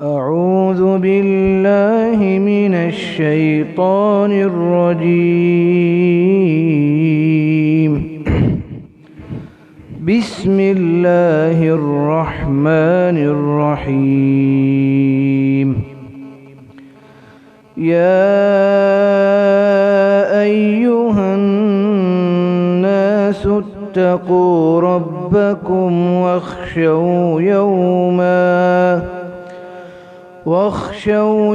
أعوذ بالله من الشيطان الرجيم. بسم الله الرحمن الرحيم. يا أيها الناس اتقوا ربكم واخشوا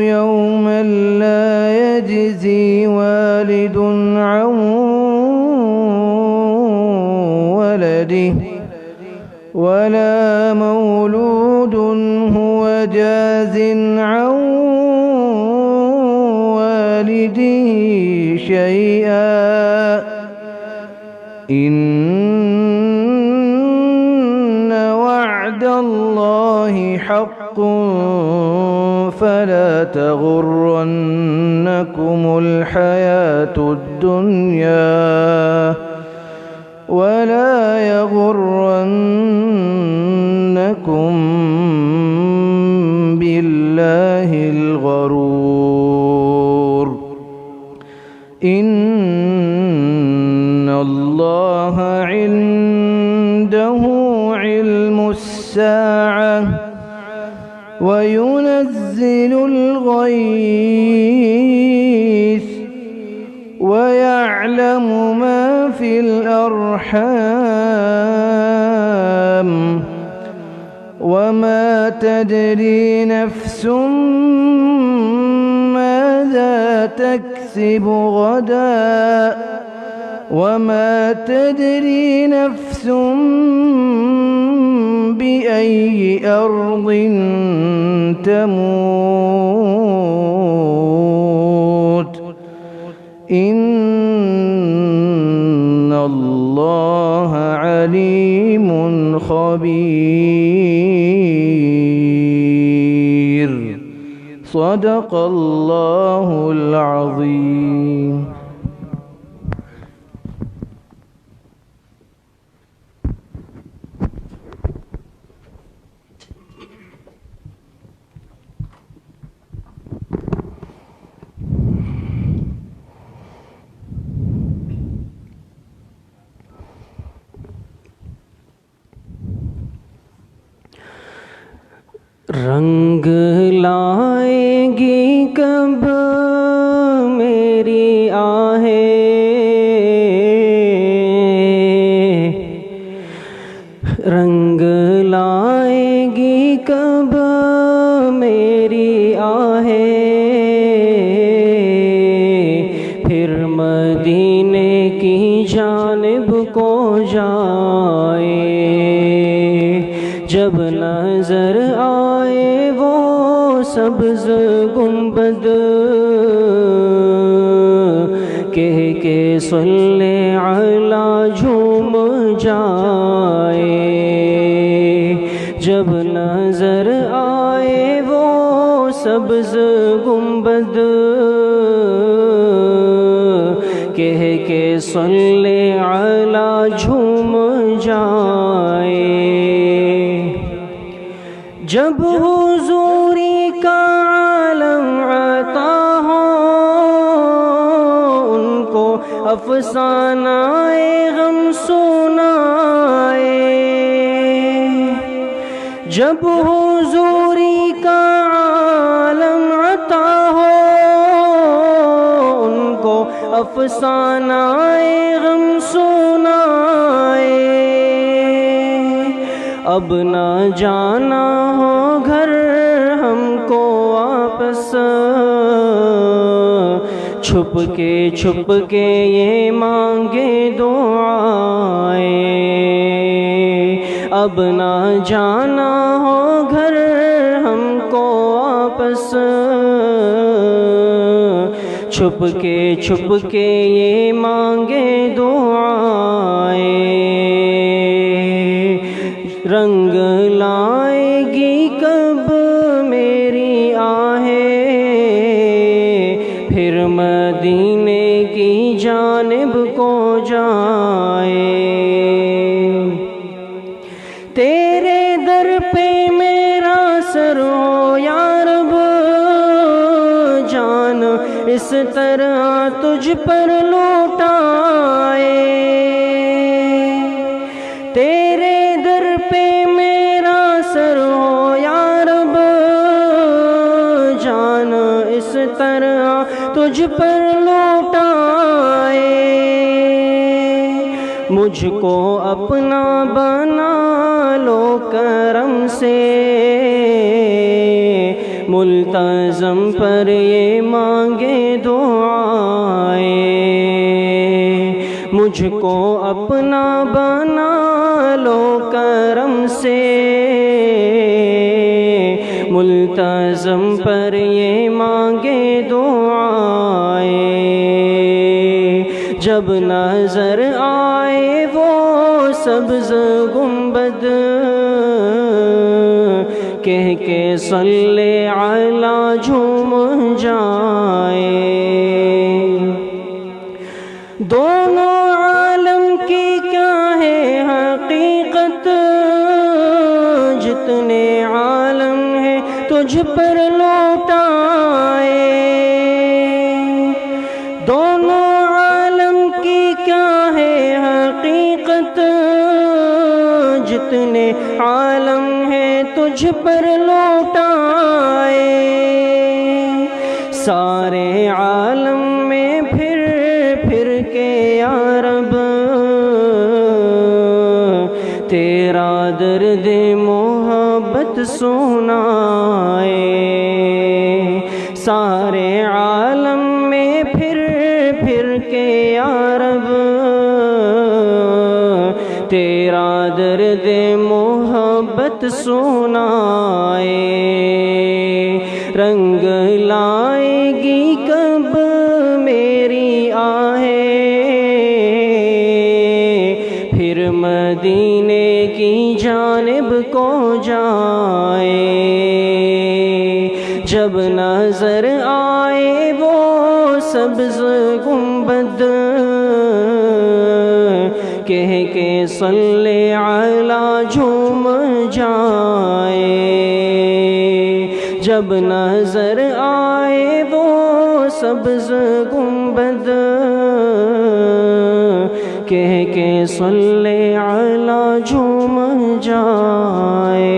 يوما لا يجزي والد عن ولده ولا مولود هو جاز عن والده شيئا إن وعد الله حق فلا تغرنكم الحياة الدنيا ولا يغرنكم بالله الغرور. إن الله عنده علم الساعة وينزل الغيث ويعلم ما في الأرحام وما تدري نفس ماذا تكسب غدا وما تدري نفس بأي أرض تموت. إن الله عليم خبير. صدق الله العظيم. رنگ لائے گی کب میری آہیں، رنگ لائے گی کب میری آہیں، پھر مدینے کی جانب کو جائے، جب نظر آئے وہ سبز گنبد، کہہ کے صلی علی جھوم جائے، جب نظر آئے وہ سبز گنبد، کہہ کے صلی علی جھوم جائے، جب حضوری کا عالم عطا ہو ان کو افسانہ غم سنائے، جب حضوری کا عالم عطا ہو ان کو افسانہ غم سنائے، اب نہ جانا ہو گھر ہم کو واپس، چھپ کے یہ مانگے دعائیں، اب نہ جانا ہو گھر ہم کو واپس، چھپ کے یہ مانگے دعائیں، رنگ لائے گی کب میری آہیں، پھر مدینے کی جانب کو جائے، تیرے در پہ میرا سر ہو یا اس طرح تجھ پر لوٹائے، تیرے در پہ میرا سر ہو یا رب، جان اس طرح تجھ پر لوٹائے، مجھ کو اپنا بنا لو کرم سے، ملتزم پر یہ مانگے دعائیں، مجھ کو اپنا بنا لو کرم سے، ملتزم پر یہ مانگے دعائیں، جب نظر آئے وہ سبز گنبد، کہہ کے صلی علی جھوم جائے، دونوں عالم کی کیا ہے حقیقت، جتنے عالم ہیں تجھ پر لوٹائے، دونوں عالم کی کیا ہے حقیقت، جتنے عالم ہیں تجھ پر لوٹائے، سارے عالم میں پھر پھر کے یا رب، تیرا درد محبت سنائے، سارے عالم میں پھر پھر کے یا رب، تیرا درد محبت سنائے، رنگ لائے گی کب میری آہیں، پھر مدینے کی جانب کو جائے، جب نظر آئے وہ سبز گنبد، کہہ کے صلی علی جھوم جائے، جب نظر آئے وہ سبز گنبد، کہہ کے صلی علی جھوم جائے۔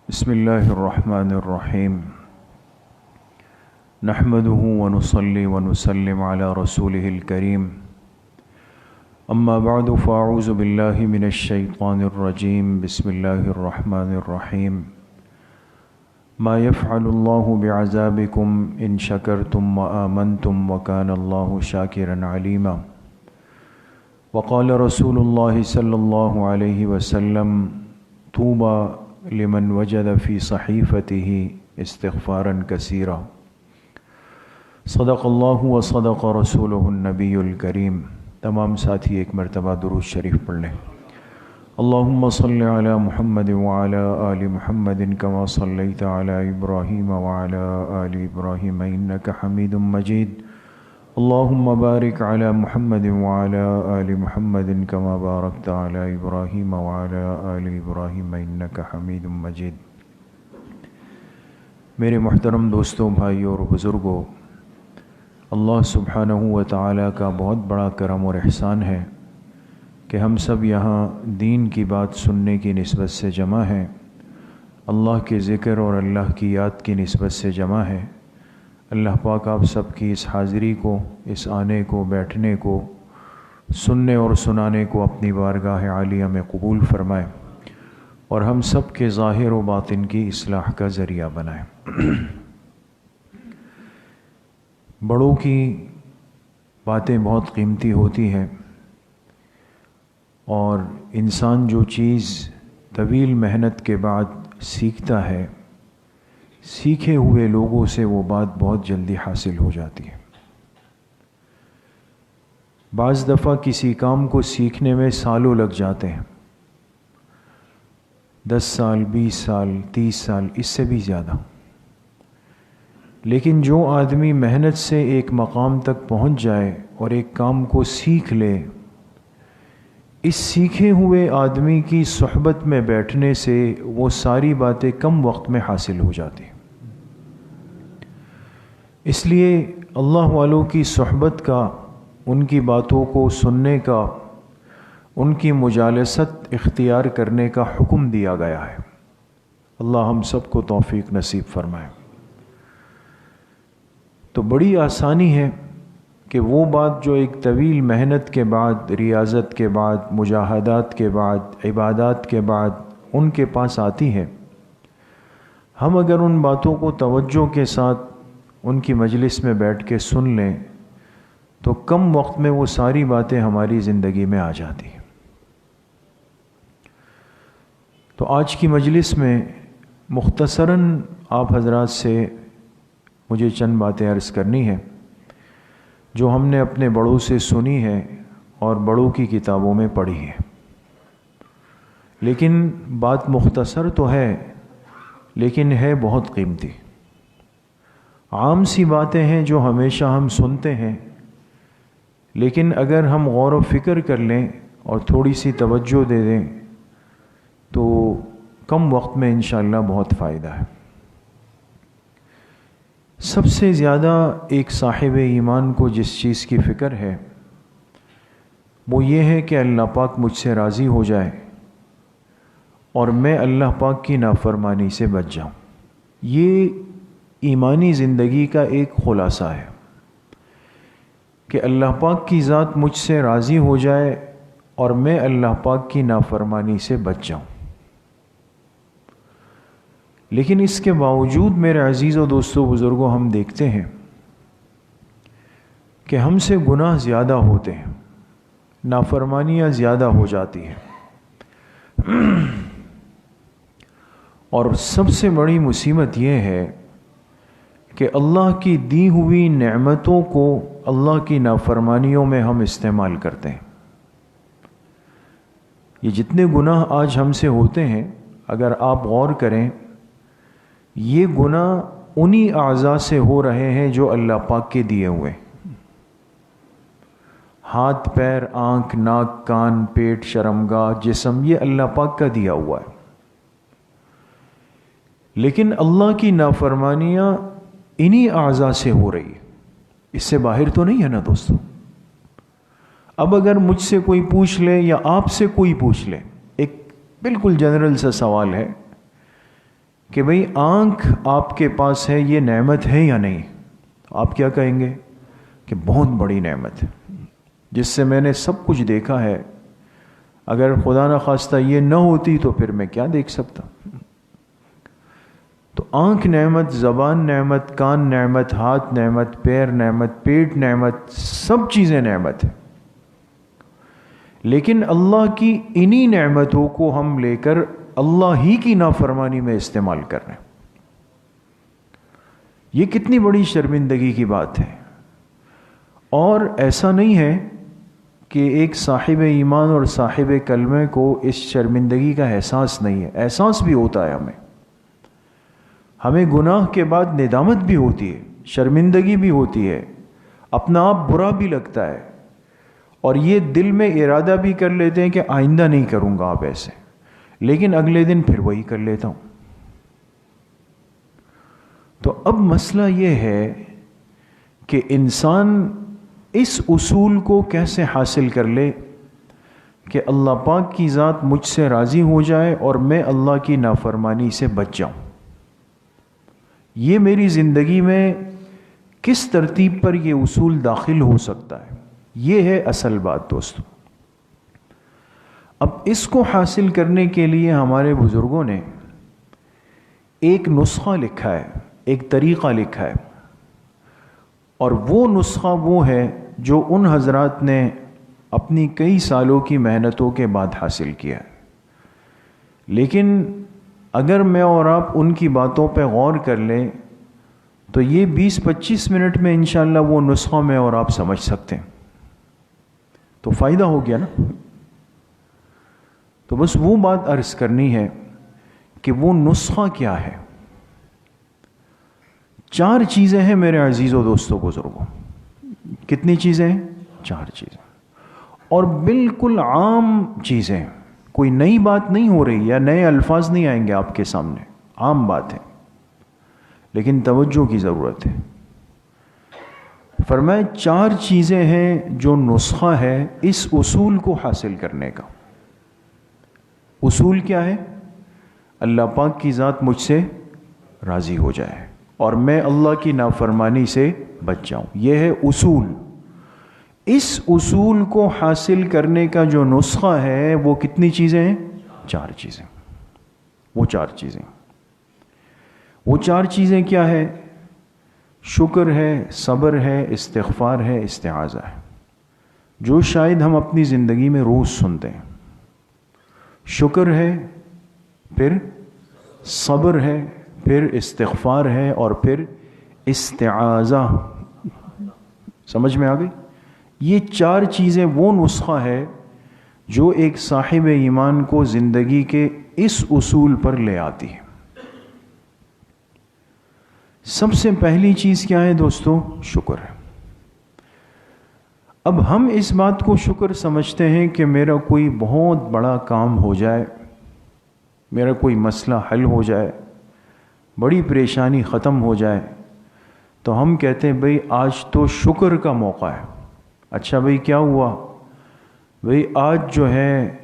بسم اللہ الرحمن الرحیم، نحمده ونصلي ونسلم على رسوله الكريم، اما بعد فاعوذ باللہ من الشیطان الرجیم، بسم اللہ الرحمن الرحیم، ما يفعل اللہ بعذابکم ان شکرتم وآمنتم وکان اللہ شاکرا علیما، وقال رسول اللہ صلی اللہ علیہ وسلم، طوبى لمن وجد فی صحیفته استغفارا کثیرا، صدق اللہ و صدق رسولہ النبی الکریم۔ تمام ساتھی ایک مرتبہ درود شریف پڑھ لیں۔ اللہم صلی علی محمد وعلی آل محمد کما صلیت علی ابراہیم وعلی آل ابراہیم انک حمید مجید، اللہم بارک علی محمد وعلی آل محمد کما بارکت علی ابراہیم وعلی آل ابراہیم انک حمید مجید۔ میرے محترم دوستوں، بھائیوں اور بزرگوں، اللہ سبحانہ و تعالیٰ کا بہت بڑا کرم اور احسان ہے کہ ہم سب یہاں دین کی بات سننے کی نسبت سے جمع ہیں، اللہ کے ذکر اور اللہ کی یاد کی نسبت سے جمع ہیں۔ اللہ پاک آپ سب کی اس حاضری کو، اس آنے کو، بیٹھنے کو، سننے اور سنانے کو اپنی بارگاہ عالیہ میں قبول فرمائے، اور ہم سب کے ظاہر و باطن کی اصلاح کا ذریعہ بنائے۔ بڑوں کی باتیں بہت قیمتی ہوتی ہیں، اور انسان جو چیز طویل محنت کے بعد سیکھتا ہے، سیکھے ہوئے لوگوں سے وہ بات بہت جلدی حاصل ہو جاتی ہے۔ بعض دفعہ کسی کام کو سیکھنے میں سالوں لگ جاتے ہیں، 10 سال، 20 سال، 30 سال، اس سے بھی زیادہ۔ لیکن جو آدمی محنت سے ایک مقام تک پہنچ جائے اور ایک کام کو سیکھ لے، اس سیکھے ہوئے آدمی کی صحبت میں بیٹھنے سے وہ ساری باتیں کم وقت میں حاصل ہو جاتی ہیں۔ اس لیے اللہ والوں کی صحبت کا، ان کی باتوں کو سننے کا، ان کی مجالست اختیار کرنے کا حکم دیا گیا ہے۔ اللہ ہم سب کو توفیق نصیب فرمائے۔ تو بڑی آسانی ہے کہ وہ بات جو ایک طویل محنت کے بعد، ریاضت کے بعد، مجاہدات کے بعد، عبادات کے بعد ان کے پاس آتی ہے، ہم اگر ان باتوں کو توجہ کے ساتھ ان کی مجلس میں بیٹھ کے سن لیں تو کم وقت میں وہ ساری باتیں ہماری زندگی میں آ جاتی ہیں۔ تو آج کی مجلس میں مختصراً آپ حضرات سے مجھے چند باتیں عرض کرنی ہیں جو ہم نے اپنے بڑوں سے سنی ہے اور بڑوں کی کتابوں میں پڑھی ہے۔ لیکن بات مختصر تو ہے، لیکن ہے بہت قیمتی۔ عام سی باتیں ہیں جو ہمیشہ ہم سنتے ہیں، لیکن اگر ہم غور و فکر کر لیں اور تھوڑی سی توجہ دے دیں تو کم وقت میں انشاءاللہ بہت فائدہ ہے۔ سب سے زیادہ ایک صاحب ایمان کو جس چیز کی فکر ہے وہ یہ ہے کہ اللہ پاک مجھ سے راضی ہو جائے اور میں اللہ پاک کی نافرمانی سے بچ جاؤں۔ یہ ایمانی زندگی کا ایک خلاصہ ہے کہ اللہ پاک کی ذات مجھ سے راضی ہو جائے اور میں اللہ پاک کی نافرمانی سے بچ جاؤں۔ لیکن اس کے باوجود میرے عزیز و دوستو بزرگوں، ہم دیکھتے ہیں کہ ہم سے گناہ زیادہ ہوتے ہیں، نافرمانیاں زیادہ ہو جاتی ہیں، اور سب سے بڑی مصیبت یہ ہے کہ اللہ کی دی ہوئی نعمتوں کو اللہ کی نافرمانیوں میں ہم استعمال کرتے ہیں۔ یہ جتنے گناہ آج ہم سے ہوتے ہیں، اگر آپ غور کریں، یہ گناہ انہی اعضاء سے ہو رہے ہیں جو اللہ پاک کے دیے ہوئے۔ ہاتھ، پیر، آنکھ، ناک، کان، پیٹ، شرمگاہ، جسم، یہ اللہ پاک کا دیا ہوا ہے۔ لیکن اللہ کی نافرمانیاں انہی اعضاء سے ہو رہی ہے، اس سے باہر تو نہیں ہے نا دوستو۔ اب اگر مجھ سے کوئی پوچھ لے یا آپ سے کوئی پوچھ لے، ایک بالکل جنرل سا سوال ہے کہ بھئی آنکھ آپ کے پاس ہے، یہ نعمت ہے یا نہیں؟ آپ کیا کہیں گے؟ کہ بہت بڑی نعمت ہے، جس سے میں نے سب کچھ دیکھا ہے، اگر خدا نخواستہ یہ نہ ہوتی تو پھر میں کیا دیکھ سکتا؟ تو آنکھ نعمت، زبان نعمت، کان نعمت، ہاتھ نعمت، پیر نعمت، پیٹ نعمت، سب چیزیں نعمت ہیں۔ لیکن اللہ کی انہی نعمتوں کو ہم لے کر اللہ ہی کی نافرمانی میں استعمال کر رہے ہیں۔ یہ کتنی بڑی شرمندگی کی بات ہے۔ اور ایسا نہیں ہے کہ ایک صاحب ایمان اور صاحب کلمے کو اس شرمندگی کا احساس نہیں ہے، احساس بھی ہوتا ہے ہمیں گناہ کے بعد ندامت بھی ہوتی ہے، شرمندگی بھی ہوتی ہے، اپنا آپ برا بھی لگتا ہے، اور یہ دل میں ارادہ بھی کر لیتے ہیں کہ آئندہ نہیں کروں گا آپ ایسے، لیکن اگلے دن پھر وہی کر لیتا ہوں۔ تو اب مسئلہ یہ ہے کہ انسان اس اصول کو کیسے حاصل کر لے کہ اللہ پاک کی ذات مجھ سے راضی ہو جائے اور میں اللہ کی نافرمانی سے بچ جاؤں۔ یہ میری زندگی میں کس ترتیب پر یہ اصول داخل ہو سکتا ہے، یہ ہے اصل بات دوستو۔ اب اس کو حاصل کرنے کے لیے ہمارے بزرگوں نے ایک نسخہ لکھا ہے، ایک طریقہ لکھا ہے، اور وہ نسخہ وہ ہے جو ان حضرات نے اپنی کئی سالوں کی محنتوں کے بعد حاصل کیا ہے۔ لیکن اگر میں اور آپ ان کی باتوں پہ غور کر لیں تو یہ 20-25 منٹ میں انشاءاللہ وہ نسخہ میں اور آپ سمجھ سکتے ہیں۔ تو فائدہ ہو گیا نا. تو بس وہ بات عرض کرنی ہے کہ وہ نسخہ کیا ہے. 4 چیزیں ہیں میرے عزیزوں دوستوں بزرگوں. کتنی چیزیں ہیں؟ 4 چیزیں. اور بالکل عام چیزیں, کوئی نئی بات نہیں ہو رہی یا نئے الفاظ نہیں آئیں گے آپ کے سامنے, عام بات ہے, لیکن توجہ کی ضرورت ہے. فرمائے 4 چیزیں ہیں جو نسخہ ہے اس اصول کو حاصل کرنے کا. اصول کیا ہے؟ اللہ پاک کی ذات مجھ سے راضی ہو جائے اور میں اللہ کی نافرمانی سے بچ جاؤں. یہ ہے اصول. اس اصول کو حاصل کرنے کا جو نسخہ ہے وہ کتنی چیزیں ہیں؟ 4 چیزیں. وہ 4 چیزیں, وہ 4 چیزیں کیا ہے؟ شکر ہے, صبر ہے, استغفار ہے, استعاذہ ہے, جو شاید ہم اپنی زندگی میں روز سنتے ہیں. شکر ہے, پھر صبر ہے, پھر استغفار ہے, اور پھر استعاذہ. سمجھ میں آ گئی؟ یہ 4 چیزیں وہ نسخہ ہے جو ایک صاحب ایمان کو زندگی کے اس اصول پر لے آتی ہے. سب سے پہلی چیز کیا ہے دوستو؟ شکر ہے. اب ہم اس بات کو شکر سمجھتے ہیں کہ میرا کوئی بہت بڑا کام ہو جائے, میرا کوئی مسئلہ حل ہو جائے, بڑی پریشانی ختم ہو جائے, تو ہم کہتے ہیں بھئی آج تو شکر کا موقع ہے. اچھا بھئی کیا ہوا؟ بھئی آج جو ہے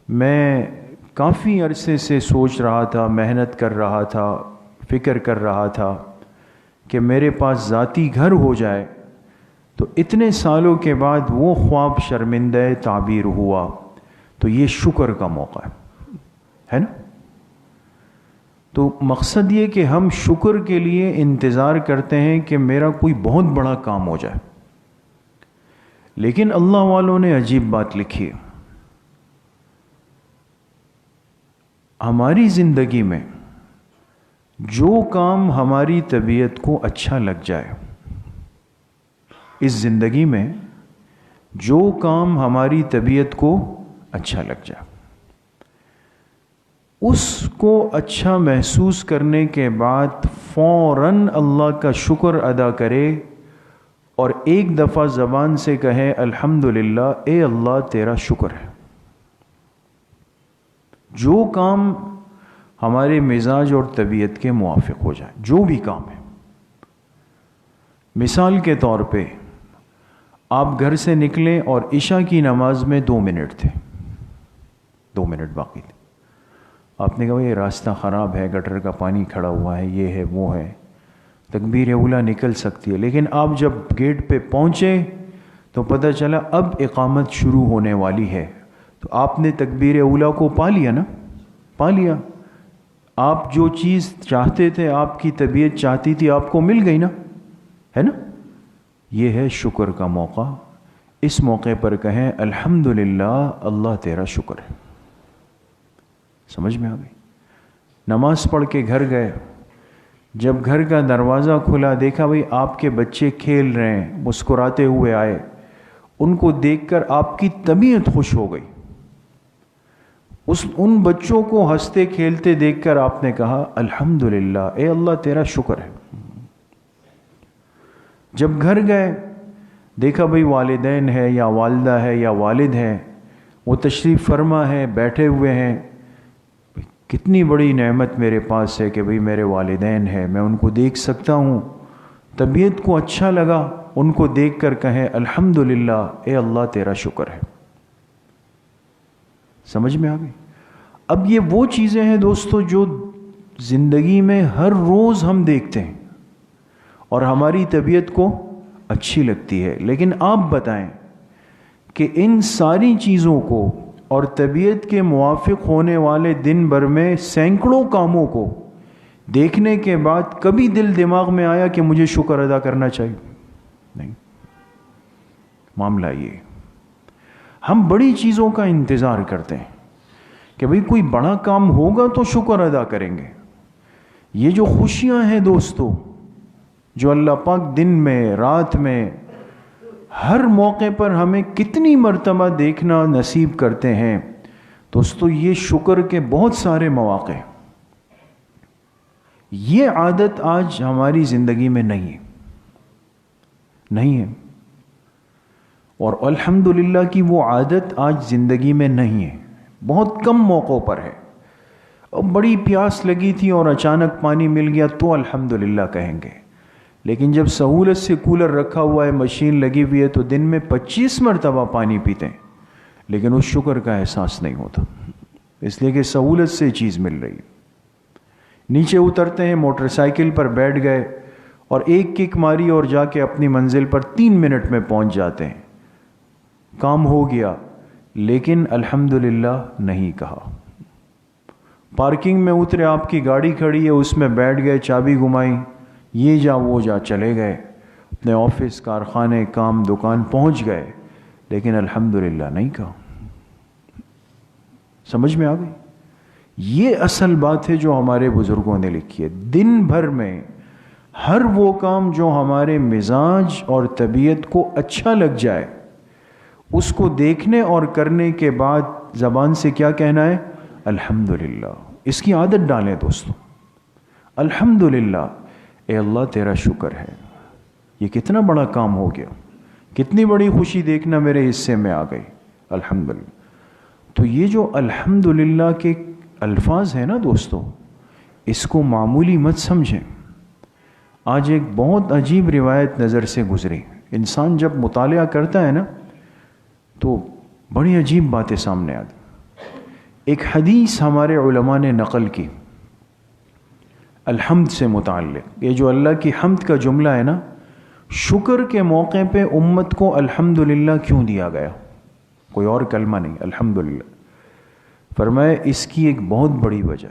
میں کافی عرصے سے سوچ رہا تھا, محنت کر رہا تھا, فکر کر رہا تھا کہ میرے پاس ذاتی گھر ہو جائے, تو اتنے سالوں کے بعد وہ خواب شرمندہ تعبیر ہوا, تو یہ شکر کا موقع ہے نا. تو مقصد یہ کہ ہم شکر کے لیے انتظار کرتے ہیں کہ میرا کوئی بہت بڑا کام ہو جائے. لیکن اللہ والوں نے عجیب بات لکھی ہے. ہماری زندگی میں جو کام ہماری طبیعت کو اچھا لگ جائے, اس زندگی میں جو کام ہماری طبیعت کو اچھا لگ جائے, اس کو اچھا محسوس کرنے کے بعد فوراً اللہ کا شکر ادا کرے اور ایک دفعہ زبان سے کہے الحمدللہ, اے اللہ تیرا شکر ہے. جو کام ہمارے مزاج اور طبیعت کے موافق ہو جائے, جو بھی کام ہے. مثال کے طور پہ آپ گھر سے نکلیں اور عشاء کی نماز میں 2 منٹ تھے, 2 منٹ باقی تھے. آپ نے کہا یہ راستہ خراب ہے, گٹر کا پانی کھڑا ہوا ہے, یہ ہے وہ ہے, تکبیر اولیٰ نکل سکتی ہے. لیکن آپ جب گیٹ پہ پہنچے تو پتہ چلا اب اقامت شروع ہونے والی ہے, تو آپ نے تکبیر اولیٰ کو پا لیا نا, پا لیا. آپ جو چیز چاہتے تھے, آپ کی طبیعت چاہتی تھی, آپ کو مل گئی نا, ہے نا. یہ ہے شکر کا موقع. اس موقع پر کہیں الحمدللہ, اللہ تیرا شکر ہے. سمجھ میں آ گئی؟ نماز پڑھ کے گھر گئے, جب گھر کا دروازہ کھلا دیکھا بھئی آپ کے بچے کھیل رہے ہیں, مسکراتے ہوئے آئے, ان کو دیکھ کر آپ کی طبیعت خوش ہو گئی. ان بچوں کو ہنستے کھیلتے دیکھ کر آپ نے کہا الحمدللہ, اے اللہ تیرا شکر ہے. جب گھر گئے دیکھا بھئی والدین ہے یا والدہ ہے یا والد ہے, وہ تشریف فرما ہے, بیٹھے ہوئے ہیں. کتنی بڑی نعمت میرے پاس ہے کہ بھئی میرے والدین ہیں, میں ان کو دیکھ سکتا ہوں. طبیعت کو اچھا لگا, ان کو دیکھ کر کہیں الحمدللہ, اے اللہ تیرا شکر ہے. سمجھ میں آ گئی؟ اب یہ وہ چیزیں ہیں دوستو جو زندگی میں ہر روز ہم دیکھتے ہیں اور ہماری طبیعت کو اچھی لگتی ہے. لیکن آپ بتائیں کہ ان ساری چیزوں کو اور طبیعت کے موافق ہونے والے دن بھر میں سینکڑوں کاموں کو دیکھنے کے بعد کبھی دل دماغ میں آیا کہ مجھے شکر ادا کرنا چاہیے؟ نہیں. معاملہ یہ, ہم بڑی چیزوں کا انتظار کرتے ہیں کہ بھئی کوئی بڑا کام ہوگا تو شکر ادا کریں گے. یہ جو خوشیاں ہیں دوستو, جو اللہ پاک دن میں رات میں ہر موقع پر ہمیں کتنی مرتبہ دیکھنا نصیب کرتے ہیں دوستو، یہ شکر کے بہت سارے مواقع. یہ عادت آج ہماری زندگی میں نہیں ہے، اور الحمدللہ کی وہ عادت آج زندگی میں نہیں ہے. بہت کم موقعوں پر ہے. بڑی پیاس لگی تھی اور اچانک پانی مل گیا تو الحمدللہ کہیں گے، لیکن جب سہولت سے کولر رکھا ہوا ہے، مشین لگی ہوئی ہے، تو دن میں 25 مرتبہ پانی پیتے ہیں، لیکن اس شکر کا احساس نہیں ہوتا، اس لیے کہ سہولت سے چیز مل رہی ہے. نیچے اترتے ہیں، موٹر سائیکل پر بیٹھ گئے اور ایک کک ماری اور جا کے اپنی منزل پر 3 منٹ میں پہنچ جاتے ہیں، کام ہو گیا، لیکن الحمدللہ نہیں کہا. پارکنگ میں اترے، آپ کی گاڑی کھڑی ہے، اس میں بیٹھ گئے، چابی گھمائی، یہ جا وہ جا، چلے گئے اپنے آفس، کارخانے، کام، دکان پہنچ گئے، لیکن الحمدللہ نہیں کہا. سمجھ میں آ گئی؟ یہ اصل بات ہے جو ہمارے بزرگوں نے لکھی ہے. دن بھر میں ہر وہ کام جو ہمارے مزاج اور طبیعت کو اچھا لگ جائے، اس کو دیکھنے اور کرنے کے بعد زبان سے کیا کہنا ہے؟ الحمدللہ. اس کی عادت ڈالیں دوستو. الحمدللہ، اے اللہ تیرا شکر ہے، یہ کتنا بڑا کام ہو گیا، کتنی بڑی خوشی دیکھنا میرے حصے میں آ گئی، الحمدللہ. تو یہ جو الحمدللہ کے الفاظ ہیں نا دوستو، اس کو معمولی مت سمجھیں. آج ایک بہت عجیب روایت نظر سے گزری. انسان جب مطالعہ کرتا ہے نا تو بڑی عجیب باتیں سامنے آتی. ایک حدیث ہمارے علماء نے نقل کی الحمد سے متعلق. یہ جو اللہ کی حمد کا جملہ ہے نا، شکر کے موقع پہ امت کو الحمدللہ کیوں دیا گیا؟ کوئی اور کلمہ نہیں، الحمدللہ. فرمایا اس کی ایک بہت بڑی وجہ،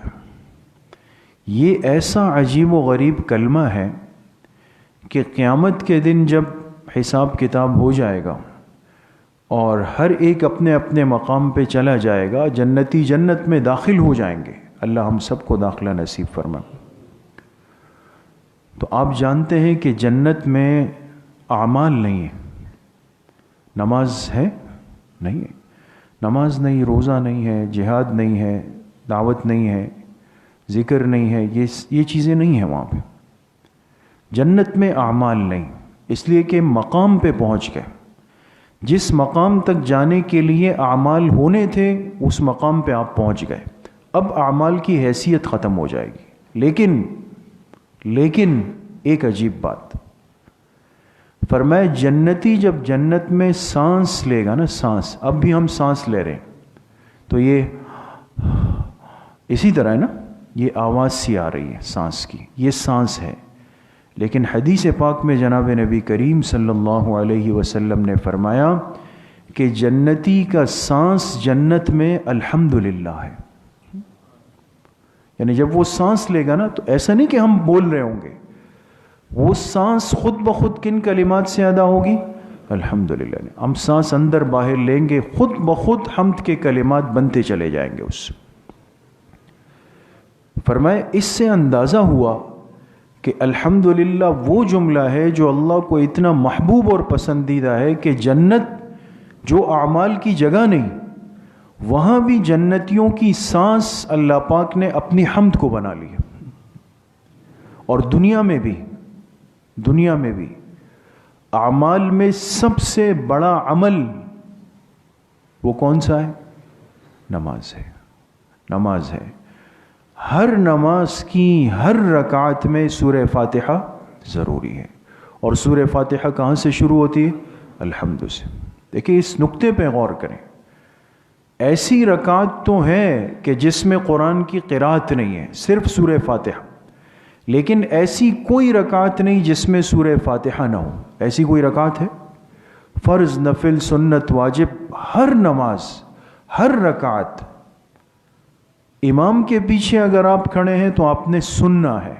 یہ ایسا عجیب و غریب کلمہ ہے کہ قیامت کے دن جب حساب کتاب ہو جائے گا اور ہر ایک اپنے اپنے مقام پہ چلا جائے گا، جنتی جنت میں داخل ہو جائیں گے. اللہ ہم سب کو داخلہ نصیب فرما. تو آپ جانتے ہیں کہ جنت میں اعمال نہیں ہے. نماز ہے؟ نہیں ہے. نماز نہیں، روزہ نہیں ہے، جہاد نہیں ہے، دعوت نہیں ہے، ذکر نہیں ہے، یہ چیزیں نہیں ہیں وہاں پہ. جنت میں اعمال نہیں، اس لیے کہ مقام پہ پہنچ گئے. جس مقام تک جانے کے لیے اعمال ہونے تھے اس مقام پہ آپ پہنچ گئے. اب اعمال کی حیثیت ختم ہو جائے گی. لیکن ایک عجیب بات فرمائے، جنتی جب جنت میں سانس لے گا نا، سانس، اب بھی ہم سانس لے رہے ہیں تو یہ اسی طرح ہے نا، یہ آواز سی آ رہی ہے سانس کی، یہ سانس ہے. لیکن حدیث پاک میں جناب نبی کریم صلی اللہ علیہ وسلم نے فرمایا کہ جنتی کا سانس جنت میں الحمدللہ ہے. یعنی جب وہ سانس لے گا نا تو ایسا نہیں کہ ہم بول رہے ہوں گے، وہ سانس خود بخود کن کلمات سے ادا ہوگی؟ الحمدللہ. ہم سانس اندر باہر لیں گے، خود بخود حمد کے کلمات بنتے چلے جائیں گے. اس فرمائے اس سے اندازہ ہوا کہ الحمدللہ وہ جملہ ہے جو اللہ کو اتنا محبوب اور پسندیدہ ہے کہ جنت جو اعمال کی جگہ نہیں، وہاں بھی جنتیوں کی سانس اللہ پاک نے اپنی حمد کو بنا لی ہے. اور دنیا میں بھی اعمال میں سب سے بڑا عمل وہ کون سا ہے؟ نماز ہے. نماز ہے. ہر نماز کی ہر رکعت میں سورہ فاتحہ ضروری ہے. اور سورہ فاتحہ کہاں سے شروع ہوتی ہے؟ الحمد سے. دیکھیں اس نقطے پہ غور کریں. ایسی رکعت تو ہے کہ جس میں قرآن کی قرات نہیں ہے، صرف سورہ فاتحہ. لیکن ایسی کوئی رکعت نہیں جس میں سورہ فاتحہ نہ ہو. ایسی کوئی رکعت ہے؟ فرض، نفل، سنت، واجب، ہر نماز، ہر رکعت امام کے پیچھے اگر آپ کھڑے ہیں تو آپ نے سننا ہے،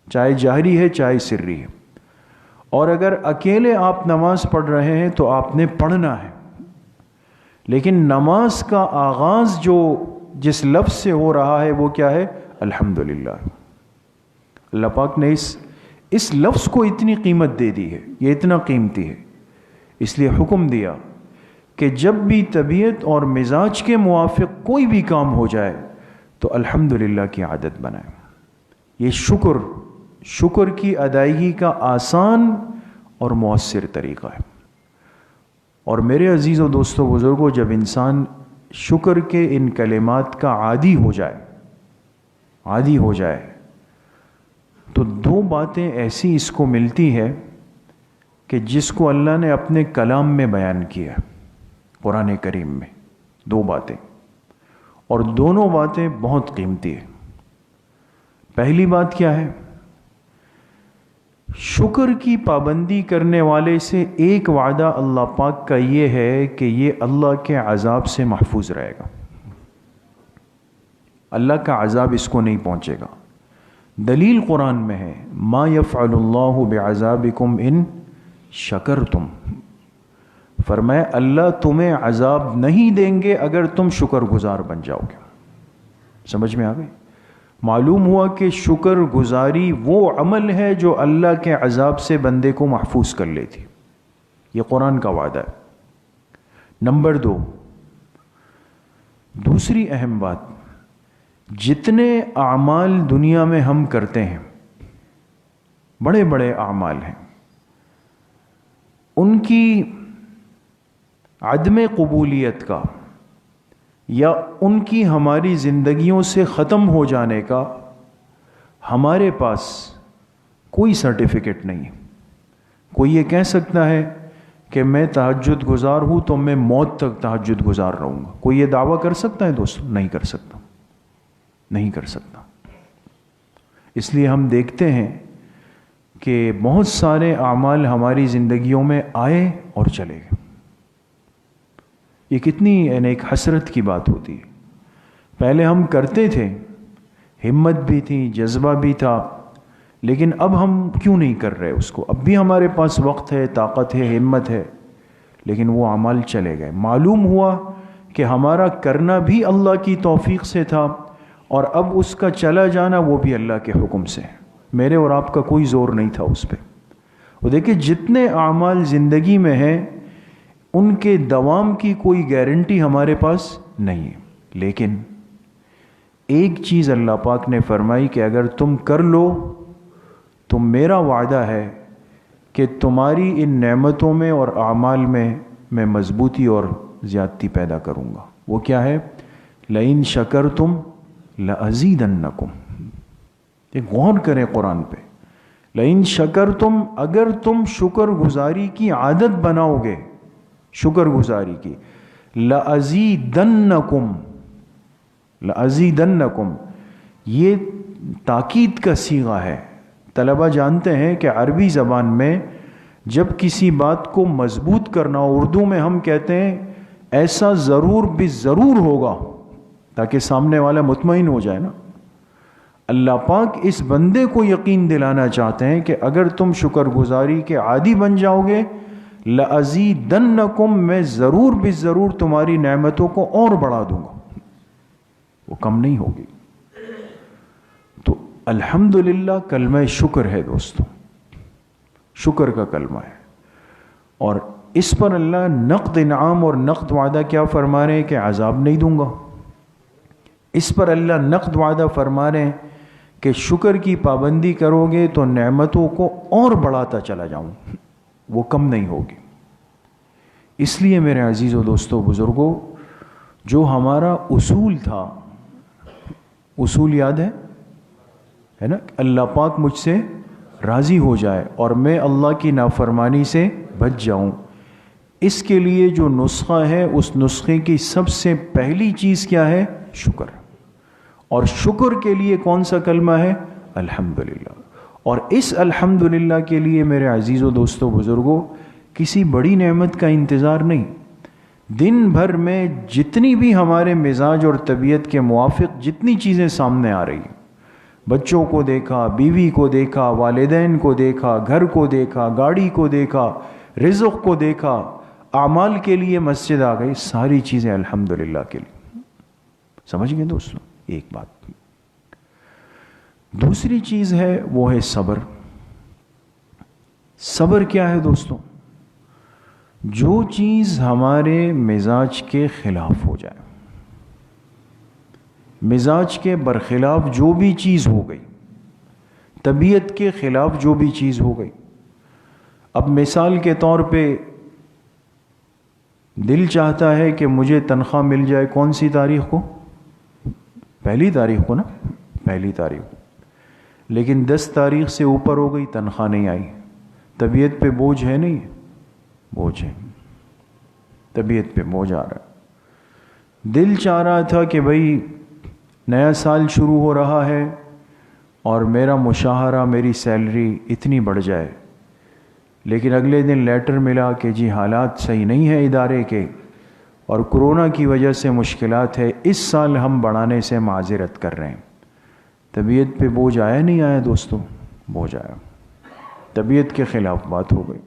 چاہے جہری ہے چاہے سری ہے. اور اگر اکیلے آپ نماز پڑھ رہے ہیں تو آپ نے پڑھنا ہے. لیکن نماز کا آغاز جو جس لفظ سے ہو رہا ہے وہ کیا ہے؟ الحمدللہ. اللہ پاک نے اس لفظ کو اتنی قیمت دے دی ہے، یہ اتنا قیمتی ہے اس لیے حکم دیا کہ جب بھی طبیعت اور مزاج کے موافق کوئی بھی کام ہو جائے تو الحمدللہ کی عادت بنائیں. یہ شکر کی ادائیگی کا آسان اور مؤثر طریقہ ہے. اور میرے عزیز و دوستو بزرگوں، جب انسان شکر کے ان کلمات کا عادی ہو جائے تو دو باتیں ایسی اس کو ملتی ہے کہ جس کو اللہ نے اپنے کلام میں بیان کیا ہے، قرآن کریم میں. دو باتیں، اور دونوں باتیں بہت قیمتی ہیں. پہلی بات کیا ہے؟ شکر کی پابندی کرنے والے سے ایک وعدہ اللہ پاک کا یہ ہے کہ یہ اللہ کے عذاب سے محفوظ رہے گا. اللہ کا عذاب اس کو نہیں پہنچے گا. دلیل قرآن میں ہے، ما یفعل اللہ بعذابکم ان شکرتم. فرمایا اللہ تمہیں عذاب نہیں دیں گے اگر تم شکر گزار بن جاؤ گے. سمجھ میں آ گئی؟ معلوم ہوا کہ شکر گزاری وہ عمل ہے جو اللہ کے عذاب سے بندے کو محفوظ کر لیتی. یہ قرآن کا وعدہ ہے. نمبر 2، دوسری اہم بات، جتنے اعمال دنیا میں ہم کرتے ہیں، بڑے بڑے اعمال ہیں، ان کی عدم قبولیت کا یا ان کی ہماری زندگیوں سے ختم ہو جانے کا ہمارے پاس کوئی سرٹیفکیٹ نہیں ہے. کوئی یہ کہہ سکتا ہے کہ میں تہجد گزار ہوں تو میں موت تک تہجد گزار رہوں گا؟ کوئی یہ دعویٰ کر سکتا ہے دوستو؟ نہیں کر سکتا، نہیں کر سکتا. اس لیے ہم دیکھتے ہیں کہ بہت سارے اعمال ہماری زندگیوں میں آئے اور چلے گئے. یہ کتنی ایک حسرت کی بات ہوتی ہے. پہلے ہم کرتے تھے، ہمت بھی تھی، جذبہ بھی تھا، لیکن اب ہم کیوں نہیں کر رہے اس کو؟ اب بھی ہمارے پاس وقت ہے، طاقت ہے، ہمت ہے، لیکن وہ اعمال چلے گئے. معلوم ہوا کہ ہمارا کرنا بھی اللہ کی توفیق سے تھا، اور اب اس کا چلا جانا وہ بھی اللہ کے حکم سے. میرے اور آپ کا کوئی زور نہیں تھا اس پہ. وہ دیکھیں جتنے اعمال زندگی میں ہیں ان کے دوام کی کوئی گارنٹی ہمارے پاس نہیں ہے، لیکن ایک چیز اللہ پاک نے فرمائی کہ اگر تم کر لو تو میرا وعدہ ہے کہ تمہاری ان نعمتوں میں اور اعمال میں مضبوطی اور زیادتی پیدا کروں گا. وہ کیا ہے؟ لئن شکرتم لأزیدنکم. غور کریں قرآن پہ. لئن شکرتم، اگر تم شکر گزاری کی عادت بناؤ گے، شکر گزاری کی، لأزیدنکم. لأزیدنکم یہ تاکید کا صیغہ ہے. طلبہ جانتے ہیں کہ عربی زبان میں جب کسی بات کو مضبوط کرنا، اردو میں ہم کہتے ہیں ایسا ضرور بالضرور ہوگا، تاکہ سامنے والا مطمئن ہو جائے نا. اللہ پاک اس بندے کو یقین دلانا چاہتے ہیں کہ اگر تم شکر گزاری کے عادی بن جاؤ گے، لأزیدنکم، میں ضرور بالضرور تمہاری نعمتوں کو اور بڑھا دوں گا، وہ کم نہیں ہوگی. تو الحمدللہ کلمہ شکر ہے دوستو، شکر کا کلمہ ہے. اور اس پر اللہ نقد انعام اور نقد وعدہ کیا فرما رہے ہیں کہ عذاب نہیں دوں گا. اس پر اللہ نقد وعدہ فرما رہے ہیں کہ شکر کی پابندی کرو گے تو نعمتوں کو اور بڑھاتا چلا جاؤں، وہ کم نہیں ہوگی. اس لیے میرے عزیز و دوستو بزرگوں، جو ہمارا اصول تھا، اصول یاد ہے نا؟ اللہ پاک مجھ سے راضی ہو جائے اور میں اللہ کی نافرمانی سے بچ جاؤں. اس کے لیے جو نسخہ ہے، اس نسخے کی سب سے پہلی چیز کیا ہے؟ شکر. اور شکر کے لیے کون سا کلمہ ہے؟ الحمدللہ. اور اس الحمدللہ کے لیے میرے عزیز و دوستو بزرگوں کسی بڑی نعمت کا انتظار نہیں. دن بھر میں جتنی بھی ہمارے مزاج اور طبیعت کے موافق جتنی چیزیں سامنے آ رہی ہیں، بچوں کو دیکھا، بیوی کو دیکھا، والدین کو دیکھا، گھر کو دیکھا، گاڑی کو دیکھا، رزق کو دیکھا، اعمال کے لیے مسجد آ گئی، ساری چیزیں الحمدللہ کے لیے. سمجھ گئے دوستو؟ ایک بات. دوسری چیز ہے وہ ہے صبر. صبر کیا ہے دوستو؟ جو چیز ہمارے مزاج کے خلاف ہو جائے، مزاج کے برخلاف جو بھی چیز ہو گئی، طبیعت کے خلاف جو بھی چیز ہو گئی. اب مثال کے طور پہ دل چاہتا ہے کہ مجھے تنخواہ مل جائے کون سی تاریخ کو؟ 1 تاریخ کو نا، 1 تاریخ کو. لیکن 10 تاریخ سے اوپر ہو گئی، تنخواہ نہیں آئی. طبیعت پہ بوجھ ہے نہیں؟ بوجھ ہے، طبیعت پہ بوجھ آ رہا ہے. دل چاہ رہا تھا کہ بھئی نیا سال شروع ہو رہا ہے اور میرا مشاہرہ، میری سیلری اتنی بڑھ جائے، لیکن اگلے دن لیٹر ملا کہ جی حالات صحیح نہیں ہے ادارے کے اور کرونا کی وجہ سے مشکلات ہے، اس سال ہم بڑھانے سے معذرت کر رہے ہیں. طبیعت پہ بوجھ آیا نہیں آیا دوستو؟ بوجھ آیا. طبیعت کے خلاف بات ہو گئی.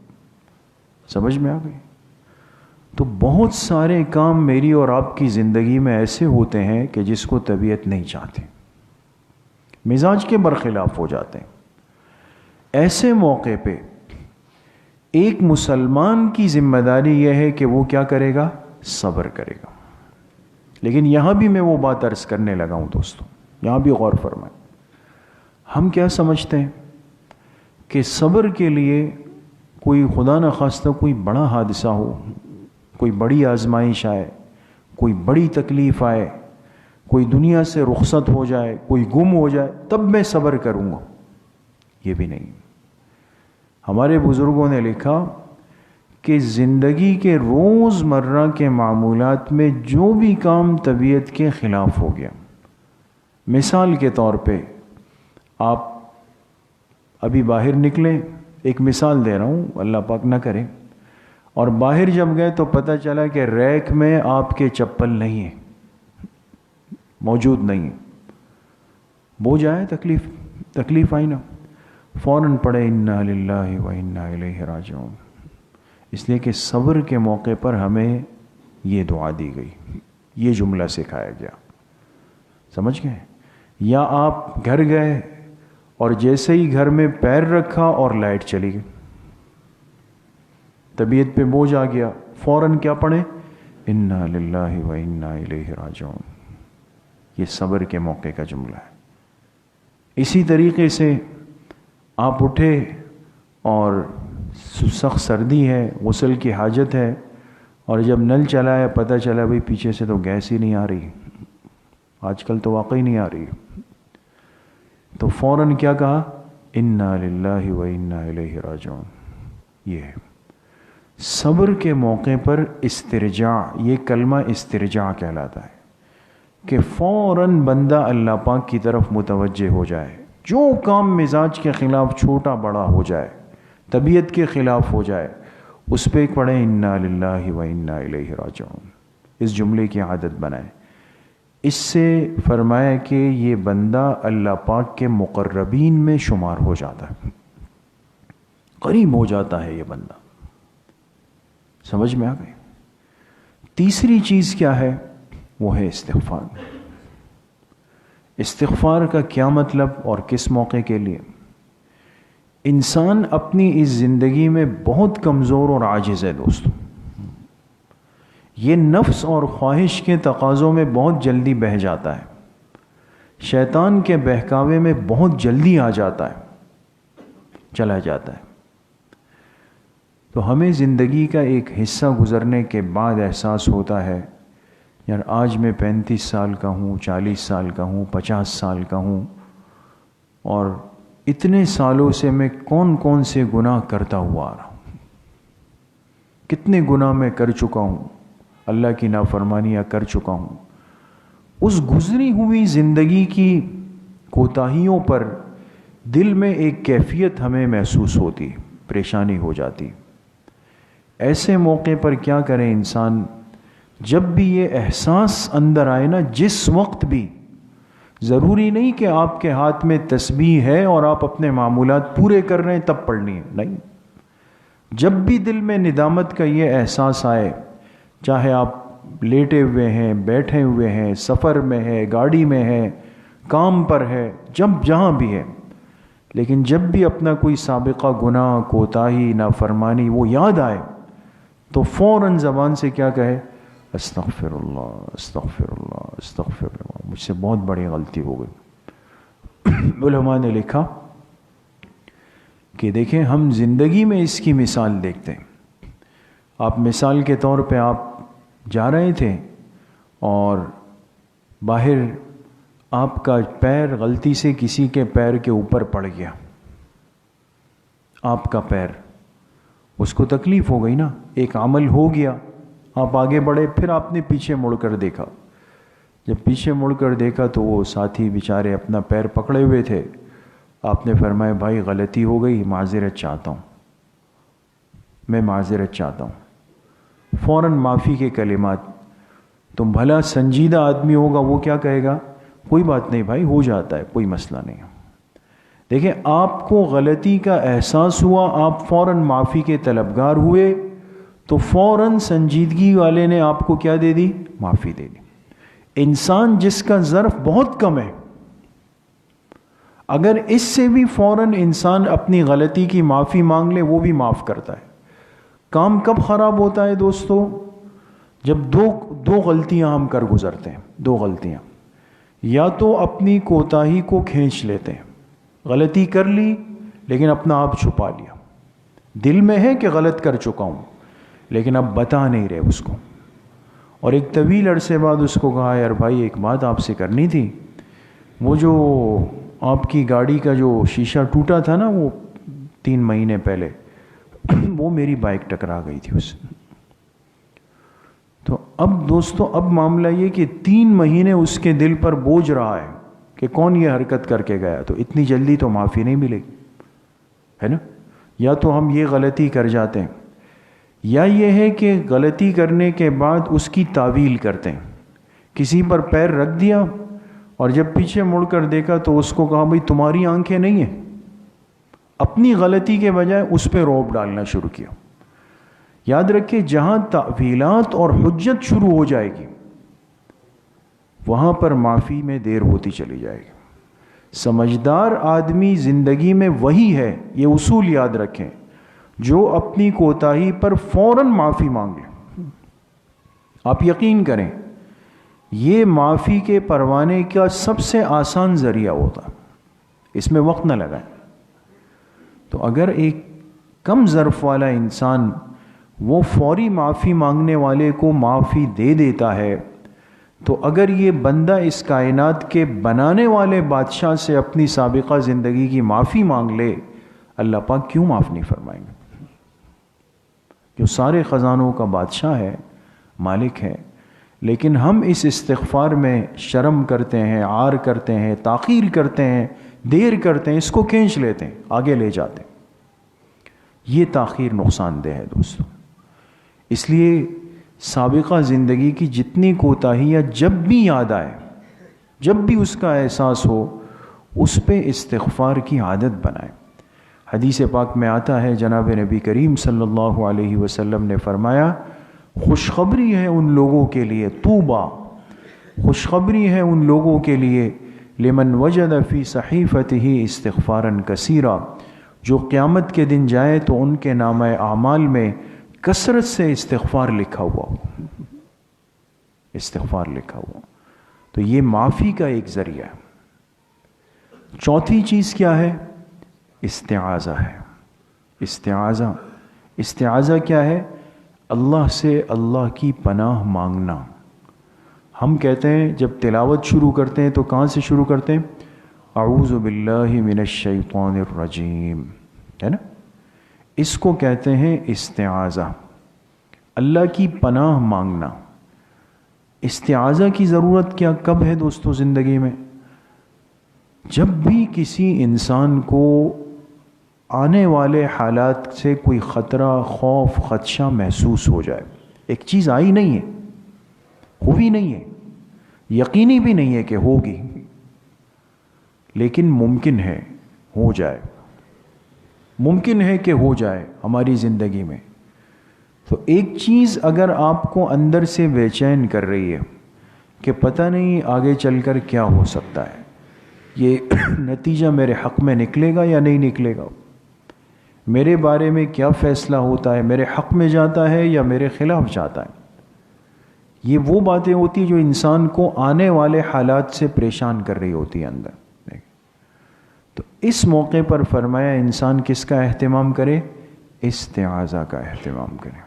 سمجھ میں آ گئی؟ تو بہت سارے کام میری اور آپ کی زندگی میں ایسے ہوتے ہیں کہ جس کو طبیعت نہیں چاہتے، مزاج کے برخلاف ہو جاتے ہیں. ایسے موقع پہ ایک مسلمان کی ذمہ داری یہ ہے کہ وہ کیا کرے گا؟ صبر کرے گا. لیکن یہاں بھی میں وہ بات عرض کرنے لگا ہوں دوستوں، یہاں بھی غور فرمائیں. ہم کیا سمجھتے ہیں کہ صبر کے لیے کوئی خدا نخواستہ کوئی بڑا حادثہ ہو، کوئی بڑی آزمائش آئے، کوئی بڑی تکلیف آئے، کوئی دنیا سے رخصت ہو جائے، کوئی گم ہو جائے، تب میں صبر کروں گا. یہ بھی نہیں. ہمارے بزرگوں نے لکھا کہ زندگی کے روز مرہ کے معمولات میں جو بھی کام طبیعت کے خلاف ہو گیا، مثال کے طور پہ آپ ابھی باہر نکلیں، ایک مثال دے رہا ہوں، اللہ پاک نہ کرے، اور باہر جب گئے تو پتہ چلا کہ ریک میں آپ کے چپل نہیں ہیں، موجود نہیں ہیں. بوجھ آئے، تکلیف آئی نا، فوراً پڑھے انا للہ و انا الیہ راجعون. اس لیے کہ صبر کے موقع پر ہمیں یہ دعا دی گئی، یہ جملہ سکھایا گیا. سمجھ گئے؟ یا آپ گھر گئے اور جیسے ہی گھر میں پیر رکھا اور لائٹ چلی گئی، طبیعت پہ بوجھ آ گیا، فوراً کیا پڑھیں؟ انا للہ و انا الیہ راجعون. یہ صبر کے موقع کا جملہ ہے. اسی طریقے سے آپ اٹھے اور سخت سردی ہے، غسل کی حاجت ہے، اور جب نل چلا ہے پتہ چلا بھئی پیچھے سے تو گیس ہی نہیں آ رہی، آج کل تو واقعی نہیں آ رہی، تو فوراً کیا کہا؟ انا للہ و انا الیہ راجعون. یہ ہے صبر کے موقع پر استرجاع. یہ کلمہ استرجاع کہلاتا ہے کہ فوراً بندہ اللہ پاک کی طرف متوجہ ہو جائے. جو کام مزاج کے خلاف چھوٹا بڑا ہو جائے، طبیعت کے خلاف ہو جائے، اس پہ پڑھیں انا للہ و انا الیہ راجعون. اس جملے کی عادت بنائیں. اس سے فرمایا کہ یہ بندہ اللہ پاک کے مقربین میں شمار ہو جاتا ہے، قریب ہو جاتا ہے یہ بندہ. سمجھ میں آ گئی؟ تیسری چیز کیا ہے؟ وہ ہے استغفار. استغفار کا کیا مطلب اور کس موقع کے لیے؟ انسان اپنی اس زندگی میں بہت کمزور اور عاجز ہے دوستو. یہ نفس اور خواہش کے تقاضوں میں بہت جلدی بہہ جاتا ہے، شیطان کے بہکاوے میں بہت جلدی آ جاتا ہے، چلا جاتا ہے. تو ہمیں زندگی کا ایک حصہ گزرنے کے بعد احساس ہوتا ہے یار آج میں 35 سال کا ہوں، 40 سال کا ہوں، 50 سال کا ہوں، اور اتنے سالوں سے میں کون کون سے گناہ کرتا ہوا آ رہا ہوں، کتنے گناہ میں کر چکا ہوں، اللہ کی نافرمانیاں کر چکا ہوں. اس گزری ہوئی زندگی کی کوتاہیوں پر دل میں ایک کیفیت ہمیں محسوس ہوتی، پریشانی ہو جاتی. ایسے موقع پر کیا کریں انسان؟ جب بھی یہ احساس اندر آئے نا، جس وقت بھی، ضروری نہیں کہ آپ کے ہاتھ میں تسبیح ہے اور آپ اپنے معمولات پورے کر رہے ہیں تب پڑھنی ہے، نہیں. جب بھی دل میں ندامت کا یہ احساس آئے، چاہے آپ لیٹے ہوئے ہیں، بیٹھے ہوئے ہیں، سفر میں ہے، گاڑی میں ہے، کام پر ہے، جہاں بھی ہے، لیکن جب بھی اپنا کوئی سابقہ گناہ، کوتاہی، نافرمانی وہ یاد آئے، تو فوراً زبان سے کیا کہے؟ استغفر اللہ استغفر اللہ استغفر اللہ، مجھ سے بہت بڑی غلطی ہو گئی۔ علماء نے لکھا کہ دیکھیں ہم زندگی میں اس کی مثال دیکھتے ہیں۔ آپ مثال کے طور پہ آپ جا رہے تھے اور باہر آپ کا پیر غلطی سے کسی کے پیر کے اوپر پڑ گیا، آپ کا پیر، اس کو تکلیف ہو گئی نا، ایک عمل ہو گیا، آپ آگے بڑھے، پھر آپ نے پیچھے مڑ کر دیکھا، جب پیچھے مڑ کر دیکھا تو وہ ساتھی بیچارے اپنا پیر پکڑے ہوئے تھے۔ آپ نے فرمایا بھائی غلطی ہو گئی، معذرت چاہتا ہوں، میں معذرت چاہتا ہوں۔ فوراً معافی کے کلمات۔ تم بھلا سنجیدہ آدمی ہوگا، وہ کیا کہے گا؟ کوئی بات نہیں بھائی، ہو جاتا ہے، کوئی مسئلہ نہیں۔ دیکھیں آپ کو غلطی کا احساس ہوا، آپ فوراً معافی کے طلبگار ہوئے، تو فوراً سنجیدگی والے نے آپ کو کیا دے دی؟ معافی دے دی۔ انسان جس کا ظرف بہت کم ہے، اگر اس سے بھی فوراً انسان اپنی غلطی کی معافی مانگ لے، وہ بھی معاف کرتا ہے۔ کام کب خراب ہوتا ہے دوستو؟ جب دو غلطیاں ہم کر گزرتے ہیں، دو غلطیاں، یا تو اپنی کوتاہی کو کھینچ لیتے ہیں، غلطی کر لی لیکن اپنا آپ چھپا لیا، دل میں ہے کہ غلط کر چکا ہوں لیکن اب بتا نہیں رہے اس کو، اور ایک طویل عرصے بعد اس کو کہا یار بھائی ایک بات آپ سے کرنی تھی، وہ جو آپ کی گاڑی کا جو شیشہ ٹوٹا تھا نا، وہ 3 مہینے پہلے، وہ میری بائک ٹکرا گئی تھی اس سے۔ تو اب دوستو اب معاملہ یہ کہ 3 مہینے اس کے دل پر بوجھ رہا ہے کہ کون یہ حرکت کر کے گیا، تو اتنی جلدی تو معافی نہیں ملے گی، ہے نا؟ یا تو ہم یہ غلطی کر جاتے ہیں، یا یہ ہے کہ غلطی کرنے کے بعد اس کی تعویل کرتے ہیں، کسی پر پیر رکھ دیا اور جب پیچھے مڑ کر دیکھا تو اس کو کہا بھئی تمہاری آنکھیں نہیں ہیں، اپنی غلطی کے بجائے اس پہ روب ڈالنا شروع کیا۔ یاد رکھیں جہاں تعویلات اور حجت شروع ہو جائے گی وہاں پر معافی میں دیر ہوتی چلی جائے گی۔ سمجھدار آدمی زندگی میں وہی ہے، یہ اصول یاد رکھیں، جو اپنی کوتاہی پر فوراً معافی مانگے۔ آپ یقین کریں یہ معافی کے پروانے کا سب سے آسان ذریعہ ہوتا، اس میں وقت نہ لگائیں۔ تو اگر ایک کم ظرف والا انسان وہ فوری معافی مانگنے والے کو معافی دے دیتا ہے، تو اگر یہ بندہ اس کائنات کے بنانے والے بادشاہ سے اپنی سابقہ زندگی کی معافی مانگ لے، اللہ پاک کیوں معاف نہیں فرمائیں گے؟ جو سارے خزانوں کا بادشاہ ہے، مالک ہے، لیکن ہم اس استغفار میں شرم کرتے ہیں، عار کرتے ہیں، تاخیر کرتے ہیں، دیر کرتے ہیں، اس کو کھینچ لیتے ہیں، آگے لے جاتے ہیں۔ یہ تاخیر نقصان دہ ہے دوستو۔ اس لیے سابقہ زندگی کی جتنی کوتاہیاں جب بھی یاد آئے، جب بھی اس کا احساس ہو، اس پہ استغفار کی عادت بنائیں۔ حدیث پاک میں آتا ہے، جناب نبی کریم صلی اللہ علیہ وسلم نے فرمایا، خوشخبری ہے ان لوگوں کے لیے، طوبیٰ، خوشخبری ہے ان لوگوں کے لیے، لمن وجد فی صحیفتہ استغفارا کثیرا، جو قیامت کے دن جائے تو ان کے نامہ اعمال میں کثرت سے استغفار لکھا ہوا ہو، استغفار لکھا ہوا۔ تو یہ معافی کا ایک ذریعہ ہے۔ چوتھی چیز کیا ہے؟ استعاذہ ہے۔ استعاذہ کیا ہے؟ اللہ سے اللہ کی پناہ مانگنا۔ ہم کہتے ہیں جب تلاوت شروع کرتے ہیں تو کہاں سے شروع کرتے ہیں؟ اعوذ باللہ من الشیطان الرجیم، ہے نا؟ اس کو کہتے ہیں استعاذہ، اللہ کی پناہ مانگنا۔ استعاذہ کی ضرورت کیا کب ہے دوستو زندگی میں؟ جب بھی کسی انسان کو آنے والے حالات سے کوئی خطرہ، خوف، خدشہ محسوس ہو جائے، ایک چیز آئی نہیں ہے، ہوئی نہیں ہے، یقینی بھی نہیں ہے کہ ہوگی، لیکن ممکن ہے ہو جائے، ممکن ہے کہ ہو جائے ہماری زندگی میں، تو ایک چیز اگر آپ کو اندر سے بے چین کر رہی ہے کہ پتہ نہیں آگے چل کر کیا ہو سکتا ہے، یہ نتیجہ میرے حق میں نکلے گا یا نہیں نکلے گا، میرے بارے میں کیا فیصلہ ہوتا ہے، میرے حق میں جاتا ہے یا میرے خلاف جاتا ہے. یہ وہ باتیں ہوتی ہیں جو انسان کو آنے والے حالات سے پریشان کر رہی ہوتی ہے اندر. تو اس موقع پر فرمایا انسان کس کا اہتمام کرے؟ استعاذہ کا اہتمام کرے.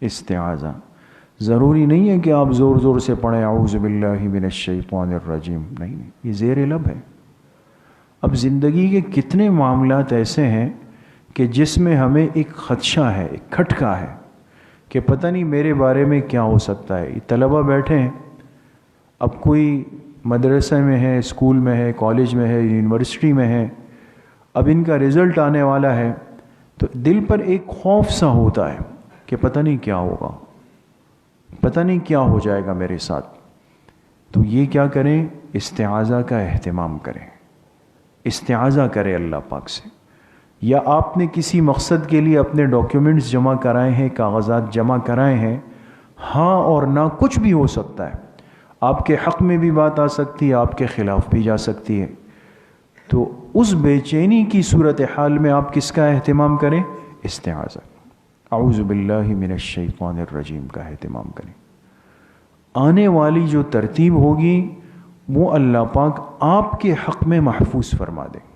استعاذہ ضروری نہیں ہے کہ آپ زور زور سے پڑھیں اعوذ باللہ من الشیطان الرجیم، نہیں، یہ زیر لب ہے. اب زندگی کے کتنے معاملات ایسے ہیں کہ جس میں ہمیں ایک خدشہ ہے، ایک کھٹکا ہے کہ پتہ نہیں میرے بارے میں کیا ہو سکتا ہے. یہ طلبہ بیٹھے ہیں، اب کوئی مدرسے میں ہے، اسکول میں ہے، کالج میں ہے، یونیورسٹی میں ہے، اب ان کا رزلٹ آنے والا ہے، تو دل پر ایک خوف سا ہوتا ہے کہ پتہ نہیں کیا ہوگا، پتہ نہیں کیا ہو جائے گا میرے ساتھ. تو یہ کیا کریں؟ استعاذہ کا اہتمام کریں، استعاذہ کریں اللہ پاک سے. یا آپ نے کسی مقصد کے لیے اپنے ڈاکیومنٹس جمع کرائے ہیں، کاغذات جمع کرائے ہیں، ہاں اور نہ کچھ بھی ہو سکتا ہے، آپ کے حق میں بھی بات آ سکتی ہے، آپ کے خلاف بھی جا سکتی ہے. تو اس بے چینی کی صورتحال میں آپ کس کا اہتمام کریں؟ استعاذہ، اعوذ باللہ من الشیطان الرجیم کا اہتمام کریں. آنے والی جو ترتیب ہوگی وہ اللہ پاک آپ کے حق میں محفوظ فرما دیں.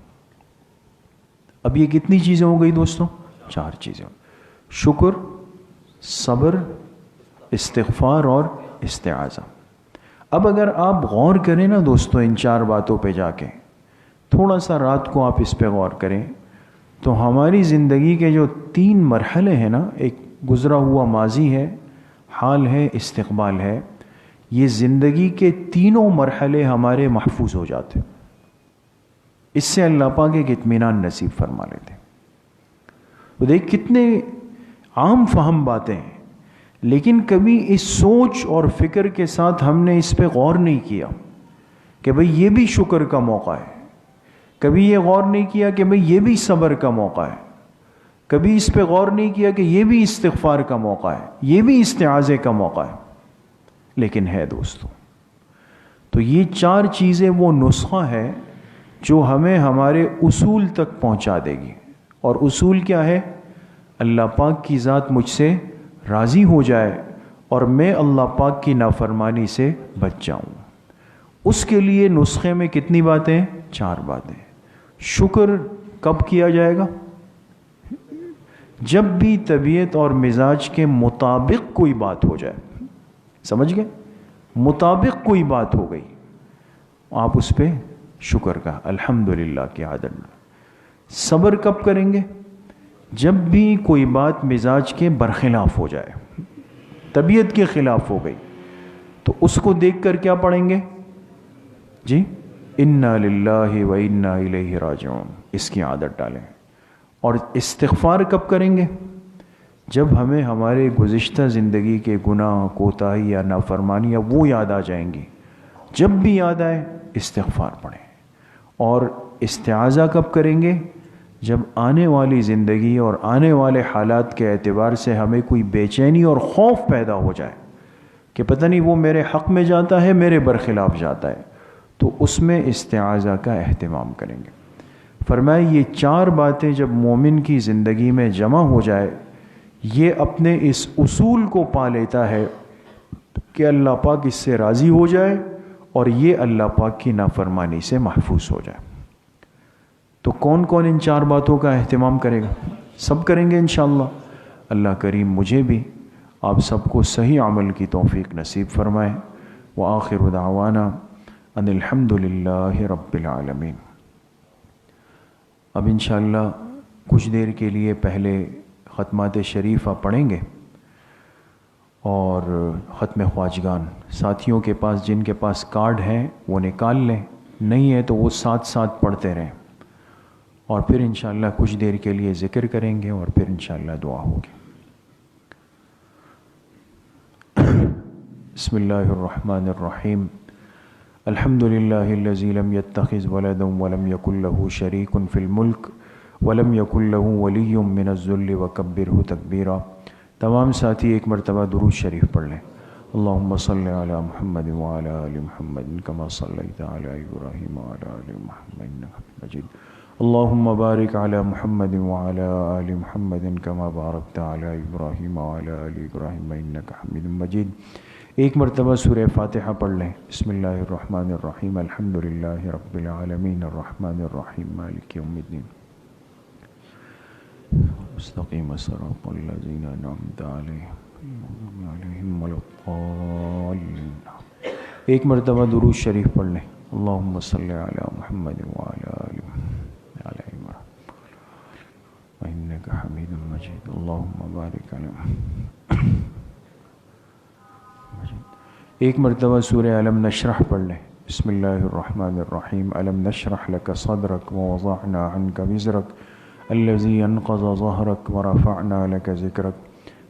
اب یہ کتنی چیزیں ہو گئی دوستوں؟ 4 چیزیں. شکر، صبر، استغفار اور استعاذہ. اب اگر آپ غور کریں نا دوستوں ان 4 باتوں پہ جا کے، تھوڑا سا رات کو آپ اس پہ غور کریں، تو ہماری زندگی کے جو 3 مرحلے ہیں نا، ایک گزرا ہوا ماضی ہے، حال ہے، استقبال ہے، یہ زندگی کے تینوں مرحلے ہمارے محفوظ ہو جاتے. اس سے اللہ پاک ایک اطمینان نصیب فرما لیتے. تو دیکھ کتنے عام فہم باتیں ہیں، لیکن کبھی اس سوچ اور فکر کے ساتھ ہم نے اس پہ غور نہیں کیا کہ بھئی یہ بھی شکر کا موقع ہے. کبھی یہ غور نہیں کیا کہ بھئی یہ بھی صبر کا موقع ہے. کبھی اس پہ غور نہیں کیا کہ یہ بھی استغفار کا موقع ہے، یہ بھی استعاذے کا موقع ہے. لیکن ہے دوستو، تو یہ 4 چیزیں وہ نسخہ ہے جو ہمیں ہمارے اصول تک پہنچا دے گی. اور اصول کیا ہے؟ اللہ پاک کی ذات مجھ سے راضی ہو جائے اور میں اللہ پاک کی نافرمانی سے بچ جاؤں. اس کے لیے نسخے میں کتنی باتیں؟ 4 باتیں. شکر کب کیا جائے گا؟ جب بھی طبیعت اور مزاج کے مطابق کوئی بات ہو جائے. سمجھ گئے؟ مطابق کوئی بات ہو گئی، آپ اس پہ شکر کا الحمدللہ کی عادت. صبر کب کریں گے؟ جب بھی کوئی بات مزاج کے برخلاف ہو جائے، طبیعت کے خلاف ہو گئی، تو اس کو دیکھ کر کیا پڑھیں گے؟ جی انا للہ و انا الیہ راجعون، اس کی عادت ڈالیں. اور استغفار کب کریں گے؟ جب ہمیں ہمارے گزشتہ زندگی کے گناہ، کوتاہی یا نافرمانیاں وہ یاد آ جائیں گی. جب بھی یاد آئے استغفار پڑھیں. اور استعاذہ کب کریں گے؟ جب آنے والی زندگی اور آنے والے حالات کے اعتبار سے ہمیں کوئی بے چینی اور خوف پیدا ہو جائے کہ پتہ نہیں وہ میرے حق میں جاتا ہے، میرے برخلاف جاتا ہے، تو اس میں استعاذہ کا اہتمام کریں گے. فرمایا یہ 4 باتیں جب مومن کی زندگی میں جمع ہو جائے، یہ اپنے اس اصول کو پا لیتا ہے کہ اللہ پاک اس سے راضی ہو جائے اور یہ اللہ پاک کی نافرمانی سے محفوظ ہو جائے. تو کون کون ان 4 باتوں کا اہتمام کرے گا؟ سب کریں گے انشاءاللہ. اللہ کریم مجھے بھی آپ سب کو صحیح عمل کی توفیق نصیب فرمائے. وآخر دعوانا ان الحمد للہ رب العالمین. اب انشاءاللہ کچھ دیر کے لیے پہلے ختمات شریفہ پڑھیں گے، اور ختم خواجگان ساتھیوں کے پاس جن کے پاس کارڈ ہیں وہ نکال لیں، نہیں ہے تو وہ ساتھ ساتھ پڑھتے رہیں، اور پھر انشاءاللہ کچھ دیر کے لیے ذکر کریں گے اور پھر انشاءاللہ دعا ہوگی. بسم اللہ الرحمن الرحیم. الحمد للہ الذی لم يتخذ ولدا ولم يكن له شریک فی الملک ولم يكن له ولی من الذل وکبرہ تکبیرا. تمام ساتھی ایک مرتبہ درود شریف پڑھ لیں. اللہم صلی علی محمد وعلی آل محمد کما صلیت علی ابراہیم وعلی آل محمد انک حمید مجید. اللهم بارك على محمد وعلى آل محمد كما باركت على إبراهيم وعلى آل إبراهيم إنك حميد مجيد. ایک مرتبہ سورہ فاتحہ پڑھ لیں. بسم اللہ الرحمن الرحیم. الحمد للہ رب العالمین الرحمن الرحیم مالک یوم الدین مستقیم صراط الذین انعمت علیہم ولا الضالین. ایک مرتبہ درود شریف پڑھ لیں. اللہم صلی علی محمد وعلی آل عمران انک حمید مجید. اللہم بارک علی ایک مرتبہ سورہ علم نشرح پڑھ لیں. بسم اللہ الرحمن الرحیم. علم نشرح لک صدرک ووضعنا عنک وزرک الذی انقض ظہرک ورفعنا لک ذکرک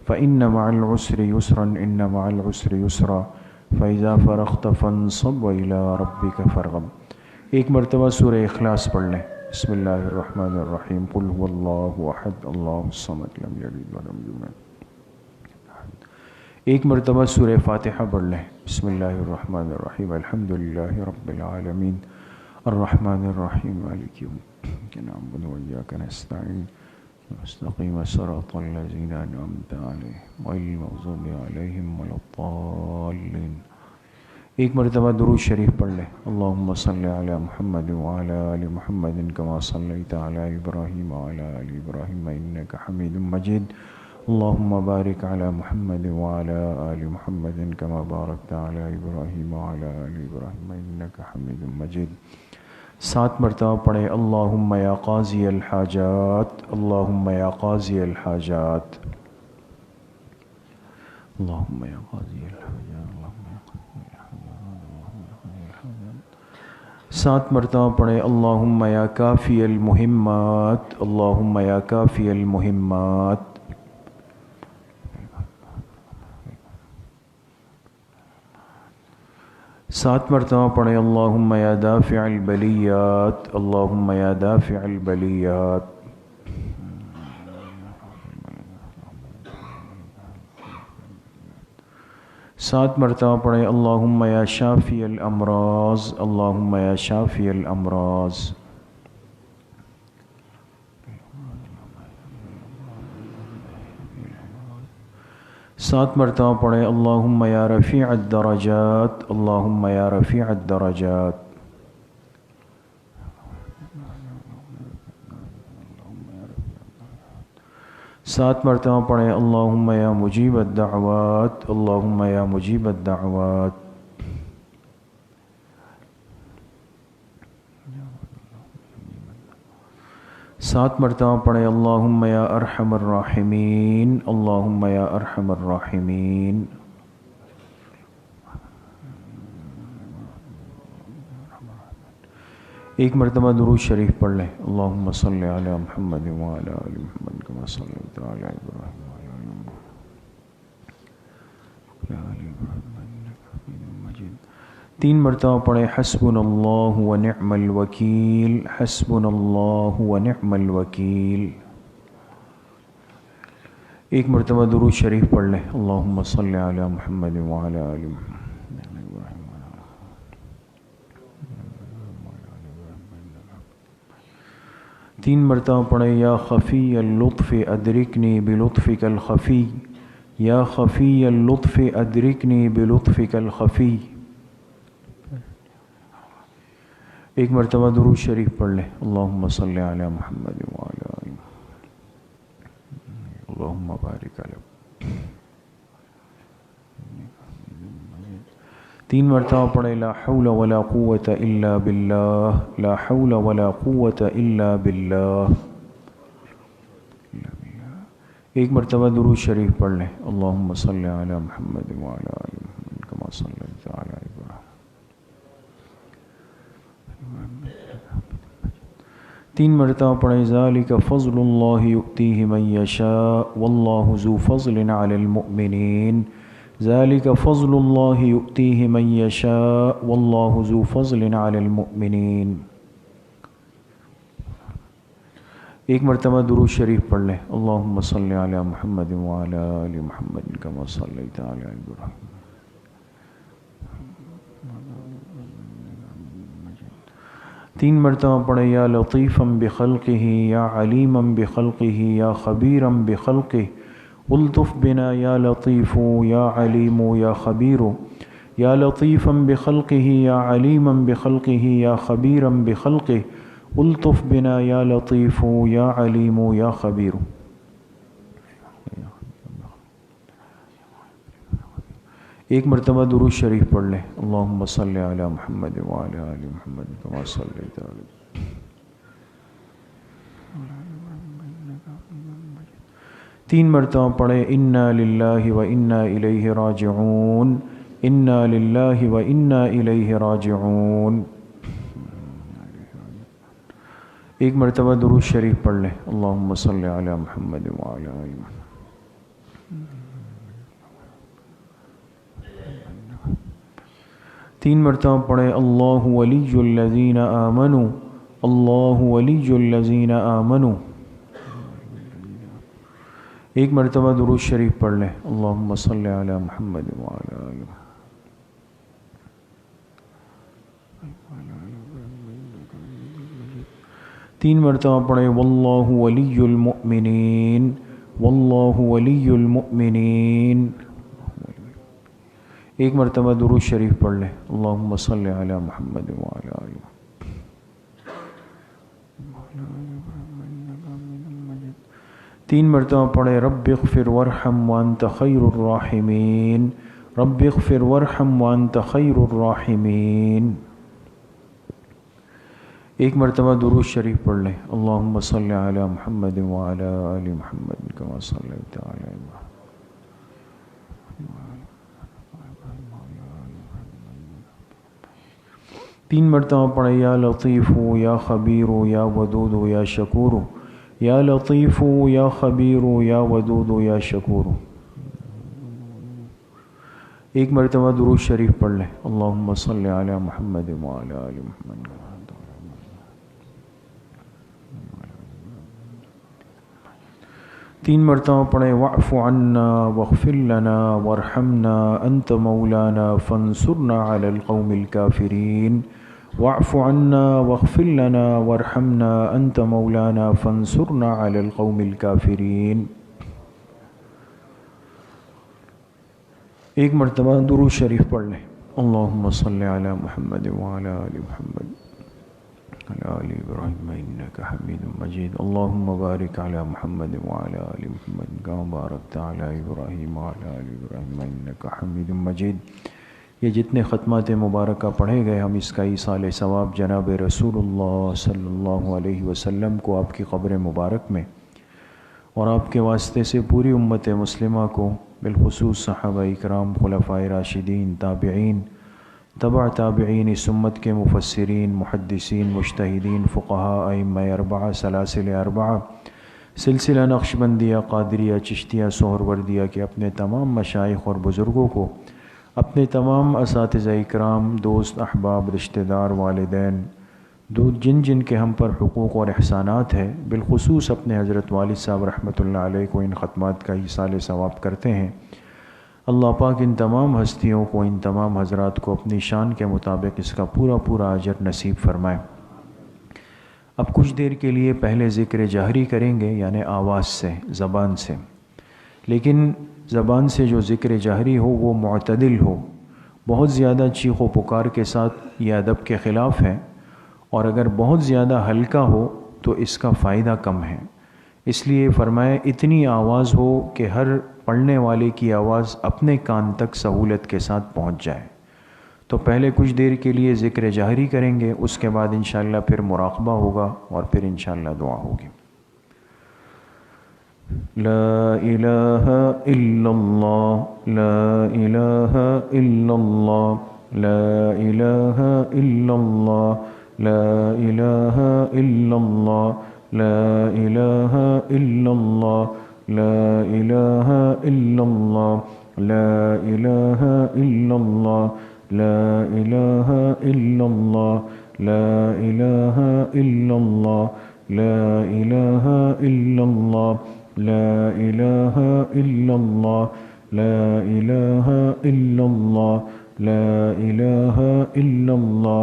فإن مع العسر یسرا ان مع العسر یسرا فإذا فرغت فانصب وإلى ربک فرغب. ایک مرتبہ سورہ اخلاص پڑھ لیں. بسم اللہ الرحمن الرحیم. قل هو اللہ احد اللہ الصمد لم یلد ولم یولد. ایک مرتبہ سورہ فاتحہ پڑھ لیں. بسم اللہ الرحمن الرحیم. الحمد للہ رب العالمین الرحمن الرحیم مالک یوم الدین نعبد وإیاک نستعین مستقیم صراط الذین انعمت علیہم غیر المغضوب علیہم ولا الضالین. ایک مرتبہ درود شریف پڑھ لیں. اللہم صلی علی محمد وعلی آل محمد کما صلیت علی ابراہیم وعلی آل ابراہیم انک حمید مجید. اللہم بارک علی محمد وعلی آل محمد کما بارکت علی ابراہیم وعلی آل ابراہیم انک حمید مجید. 7 مرتبہ پڑھیں. اللہم یا قاضی الحاجات اللہم یا قاضی الحاجات اللہم یا قاضی الحاجات. 7 مرتبہ پڑھیں. اللہم یا کافی المہمات اللہم یا کافی المہمات. 7 مرتبہ پڑھیں. اللہم یا دافع البلیات اللہم یا دافع البلیات. 7 مرتبہ پڑھیں. اللہم یا شافی الامراض اللہم یا شافی الامراض. 7 مرتبہ پڑھیں. اللہم یا رفیع الدرجات اللہم یا رفیع الدرجات. 7 مرتبہ پڑھیں. اللہم یا مجیب الدعوات اللہم یا مجیب الدعوات. 7 مرتبہ پڑھیں. اللہم یا ارحم الراحمین اللہم یا ارحم الراحمین. ایک مرتبہ درود شریف پڑھ لیں. اللہم صلی علی محمد وعلی آل محمد کما صلیت علی ابراہیم وعلی آل ابراہیم انک حمید مجید. 3 مرتبہ پڑھیں. حسبنا اللہ ونعم الوکیل حسبنا اللہ ونعم الوکیل. ایک مرتبہ درود شریف پڑھ لیں. اللہم صلی علی محمد وعلی آل محمد. 3 مرتبہ پڑھیں. یا خفی اللطف ادرکنی بلطفک الخفی یا خفی اللطف ادرکنی بلطفک الخفی. ایک مرتبہ درود شریف پڑھ لیں. اللہم صلی علی محمد وعلی آل اللہم بارک علی. 3 مرتبہ پڑھیں. لا حول ولا قوة الا باللہ لا حول ولا قوة الا باللہ. ایک مرتبہ درود شریف پڑھ لیں. اللہم صلی علی محمد وعلی آل محمد کما صلیت علی ابراہیم. 3 مرتبہ پڑھیں. ذالک فضل اللہ یؤتیہ من یشاء واللہ ذو فضل علی المؤمنین ذالک فضل اللہ یؤتیہ من یشاء واللہ ذو فضل علی المؤمنین. ایک مرتبہ درود شریف پڑھ لیں. اللہم صلی علی محمد وعلی آل محمد کما صلیت علی ابراہیم. 3 مرتبہ پڑھیں یا لطیفم بخلقہ یا علیمم بخلقہ یا خبیرم بخلقہ الطف بنا یا لطیف یا علیم یا خبیر یا لطیفم بخلقہ یا علیمم بخلقہ یا خبیرم بخلقہ الطف بنا یا لطیف یا علیم یا خبیر۔ ایک مرتبہ درود شریف پڑھ لیں، اللہم صلی علی محمد وعلی آل محمد کما صلیت علی۔ 3 مرتبہ پڑھیں انا للہ و انا الیہ راجعون، انا للہ و انا الیہ راجعون۔ ایک مرتبہ درود شریف پڑھ لیں، اللہم صلی علی محمد وعلی آل محمد۔ 3 مرتبہ پڑھیں اللہ ولی الذین آمنوا، اللہ ولی الذین آمنوا۔ ایک مرتبہ درود شریف پڑھ لیں، اللہم صلی علی محمد وعلی آل محمد۔ 3 مرتبہ پڑھیں واللہ ولی المؤمنین، واللہ ولی المؤمنین۔ ایک مرتبہ درود شریف پڑھ لیں، اللہم صلی علی محمد وعلی آل محمد۔ 3 مرتبہ پڑھیں رب اغفر وارحم وانت خیر الراحمین، رب اغفر وارحم وانت خیر الراحمین۔ ایک مرتبہ درود شریف پڑھ لیں، اللہم صلی علی محمد وعلی آل محمد کما صلیت علی ابراہیم۔ 3 مرتبہ پڑھیں یا لطیف یا خبیر یا ودود یا شکور، یا لطیف یا خبیر یا ودود یا شکور۔ ایک مرتبہ درود شریف پڑھ لیں، اللہم صلی علی محمد وعلی آل محمد۔ 3 مرتبہ پڑھیں واعف عنا واغفر لنا وارحمنا انت مولانا فانصرنا علی القوم الکافرین، واعف عنا واغفر لنا وارحمنا انت مولانا فانصرنا علی القوم الکافرین۔ ایک مرتبہ درود شریف پڑھ لیں، اللہم صلی علی محمد وعلی آل محمد علی آل ابراہیم انک حمید مجید، اللہم بارک علی محمد وعلی آل محمد کما بارکت علی ابراہیم وعلی آل ابراہیم انک حمید مجید۔ یہ جتنے ختمات مبارکہ پڑھے گئے، ہم اس کا ایصال ثواب جناب رسول اللہ صلی اللہ علیہ وسلم کو آپ کی قبر مبارک میں اور آپ کے واسطے سے پوری امت مسلمہ کو، بالخصوص صحابہ اکرام، خلفائے راشدین، تابعین، تبع تابعین، اس امت کے مفسرین، محدثین، مجتہدین، فقہاء، ائمہ اربعہ، سلاسل اربعہ، سلسلہ نقشبندیہ، قادریہ، چشتیہ، سہروردیہ کے اپنے تمام مشائخ اور بزرگوں کو، اپنے تمام اساتذہ اکرام، دوست، احباب، رشتہ دار، والدین، جن جن کے ہم پر حقوق اور احسانات ہے، بالخصوص اپنے حضرت والد صاحب رحمۃ اللہ علیہ کو ان ختمات کا ایصال ثواب کرتے ہیں، اللہ پاک ان تمام ہستیوں کو، ان تمام حضرات کو اپنی شان کے مطابق اس کا پورا پورا اجر نصیب فرمائے۔ اب کچھ دیر کے لیے پہلے ذکر جہری کریں گے، یعنی آواز سے، زبان سے، لیکن زبان سے جو ذکر جہری ہو وہ معتدل ہو، بہت زیادہ چیخ و پکار کے ساتھ یہ ادب کے خلاف ہے، اور اگر بہت زیادہ ہلکا ہو تو اس کا فائدہ کم ہے، اس لیے فرمایا اتنی آواز ہو کہ ہر پڑھنے والے کی آواز اپنے کان تک سہولت کے ساتھ پہنچ جائے۔ تو پہلے کچھ دیر کے لیے ذکر جہری کریں گے، اس کے بعد انشاءاللہ پھر مراقبہ ہوگا اور پھر انشاءاللہ دعا ہوگی۔ لا الہ الا اللہ، لا الہ الا اللہ، لا الہ الا اللہ، لا الہ الا اللہ، لا الہ الا اللہ، لا الہ الا اللہ، لا الہ الا اللہ، لا الہ الا اللہ، لا الہ الا اللہ، لا الہ الا اللہ، لا الہ الا اللہ، لا الہ الا اللہ، لا الہ الا اللہ،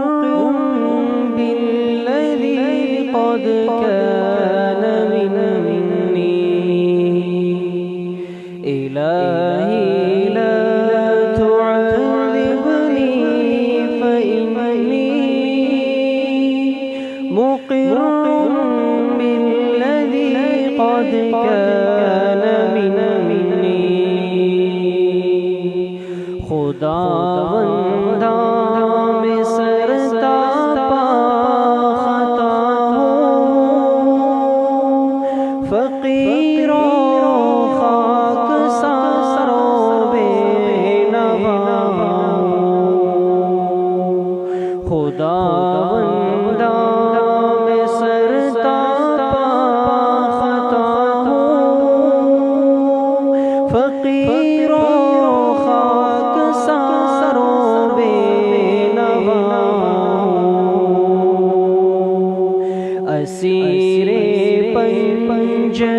قد كان مني إلهي لا تعذبني فإني مقر بالذي قد كان مني خداوندا میں سرتا پا خطا ہوں فقیر و خاک سار و بے نوا خداوندا میں سرتا پا خطا ہوں فقیر و اسیر پنجے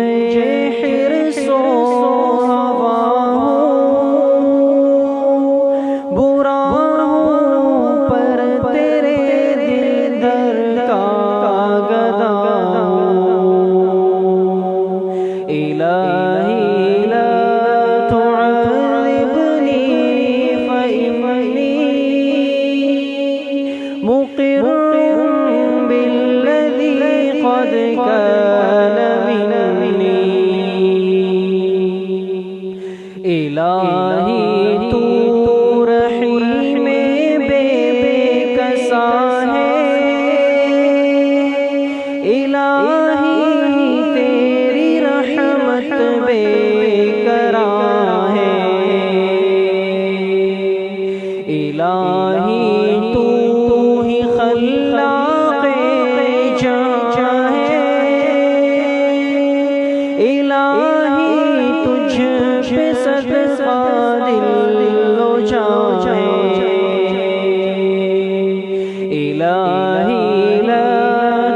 حرص و ہوا ہوں برا ہوں پر تیرے دل در کا گدا الہی لا تعذبنی فإنی مقر قد كان مني الہی تو رحیم بے کسا ہے الہی تیری رحمت بے قرار ہے الہی تو ہی خلاق جہاں الہی تجھ پہ صدقہ دل و جاں ہے الہی لا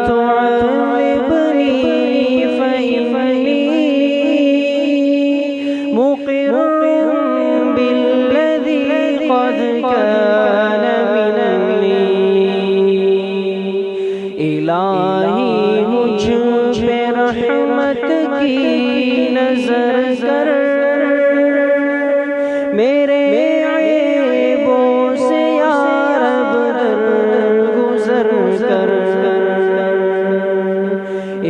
تعذبنی فإنی مقر بالذی قد كان منی الہی مجھ پہ رحمت کی نظر کر میرے عیبوں سے یا رب درگزر کر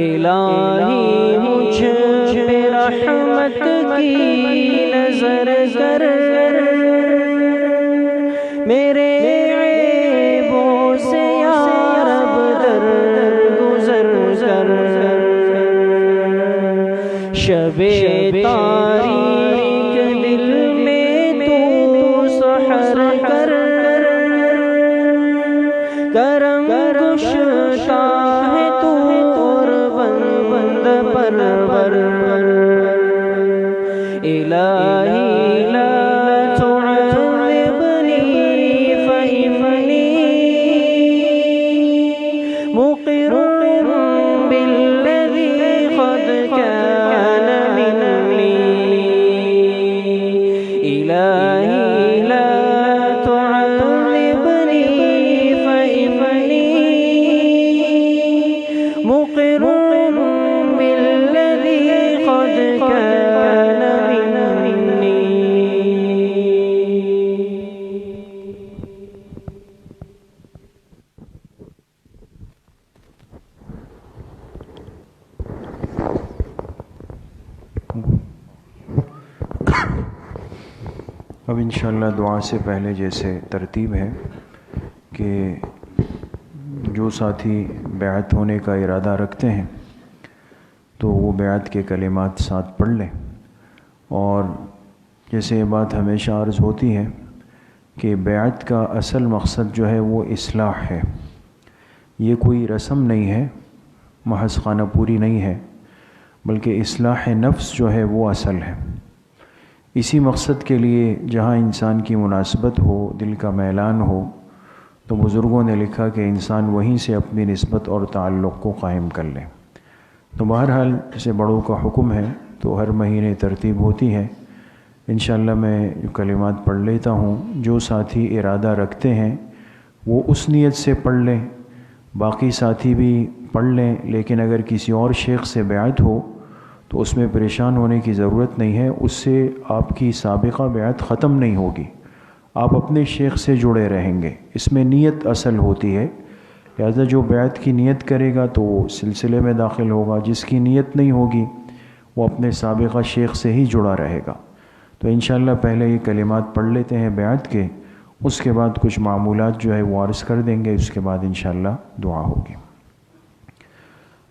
الہی مجھ پہ رحمت کی نظر کر میرے عیبوں سے یا رب درگزر کر شب تاریک دل میں تو سحر کر کرم گشتا ہے تو اور بند پرور الہی لا تعذبنی فإنی مقر بالذی قد كان منی الہی لا تعذبنی فإنی مقر بالذی قد كان منی اب انشاءاللہ دعا سے پہلے جیسے ترتیب ہے کہ جو ساتھی بیعت ہونے کا ارادہ رکھتے ہیں تو وہ بیعت کے کلمات ساتھ پڑھ لیں، اور جیسے یہ بات ہمیشہ عرض ہوتی ہے کہ بیعت کا اصل مقصد جو ہے وہ اصلاح ہے، یہ کوئی رسم نہیں ہے، محض خانہ پوری نہیں ہے، بلکہ اصلاح نفس جو ہے وہ اصل ہے۔ اسی مقصد کے لیے جہاں انسان کی مناسبت ہو، دل کا میلان ہو، تو بزرگوں نے لکھا کہ انسان وہیں سے اپنی نسبت اور تعلق کو قائم کر لے۔ تو بہرحال جیسے بڑوں کا حکم ہے تو ہر مہینے ترتیب ہوتی ہے۔ انشاءاللہ میں جو کلمات پڑھ لیتا ہوں، جو ساتھی ارادہ رکھتے ہیں وہ اس نیت سے پڑھ لیں، باقی ساتھی بھی پڑھ لیں، لیکن اگر کسی اور شیخ سے بیعت ہو تو اس میں پریشان ہونے کی ضرورت نہیں ہے، اس سے آپ کی سابقہ بیعت ختم نہیں ہوگی، آپ اپنے شیخ سے جڑے رہیں گے۔ اس میں نیت اصل ہوتی ہے، لہذا جو بیعت کی نیت کرے گا تو وہ سلسلے میں داخل ہوگا، جس کی نیت نہیں ہوگی وہ اپنے سابقہ شیخ سے ہی جڑا رہے گا۔ تو انشاءاللہ پہلے یہ کلمات پڑھ لیتے ہیں بیعت کے، اس کے بعد کچھ معمولات جو ہے وہ عرض کر دیں گے، اس کے بعد انشاءاللہ دعا ہوگی۔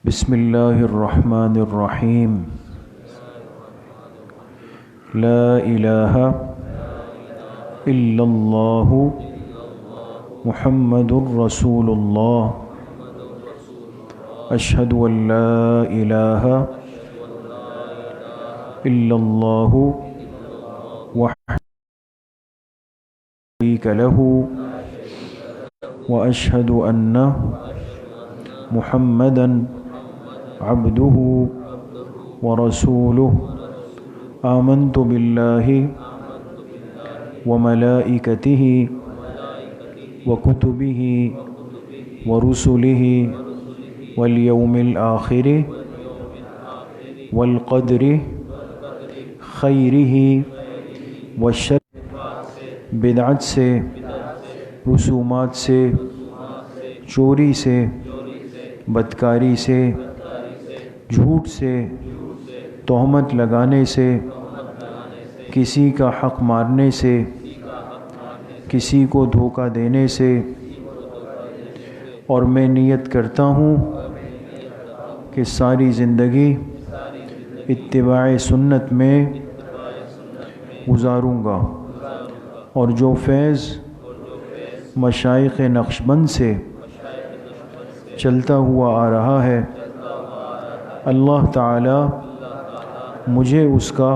بسم اللہ الرحمن الرحیم۔ لا الہ الا اللہ محمد الرسول اللہ، اشہد ان لا الہ الا اللہ وحدہ لا شریک لہ واشہد ان محمدا عبدہ ورسولہ، آمنت باللہ وملائکتہ وکتبہ ورسلہ والیوم الآخر والقدر خیرہ وشر، بدعت سے، رسومات سے، چوری سے، بدکاری سے، جھوٹ سے، تہمت لگانے سے، کسی کا حق مارنے سے، کسی کو دھوکہ دینے سے، اور میں نیت کرتا ہوں کہ ساری زندگی اتباع سنت میں گزاروں گا، اور جو فیض مشائخ نقشبند سے چلتا ہوا آ رہا ہے اللہ تعالی مجھے اس کا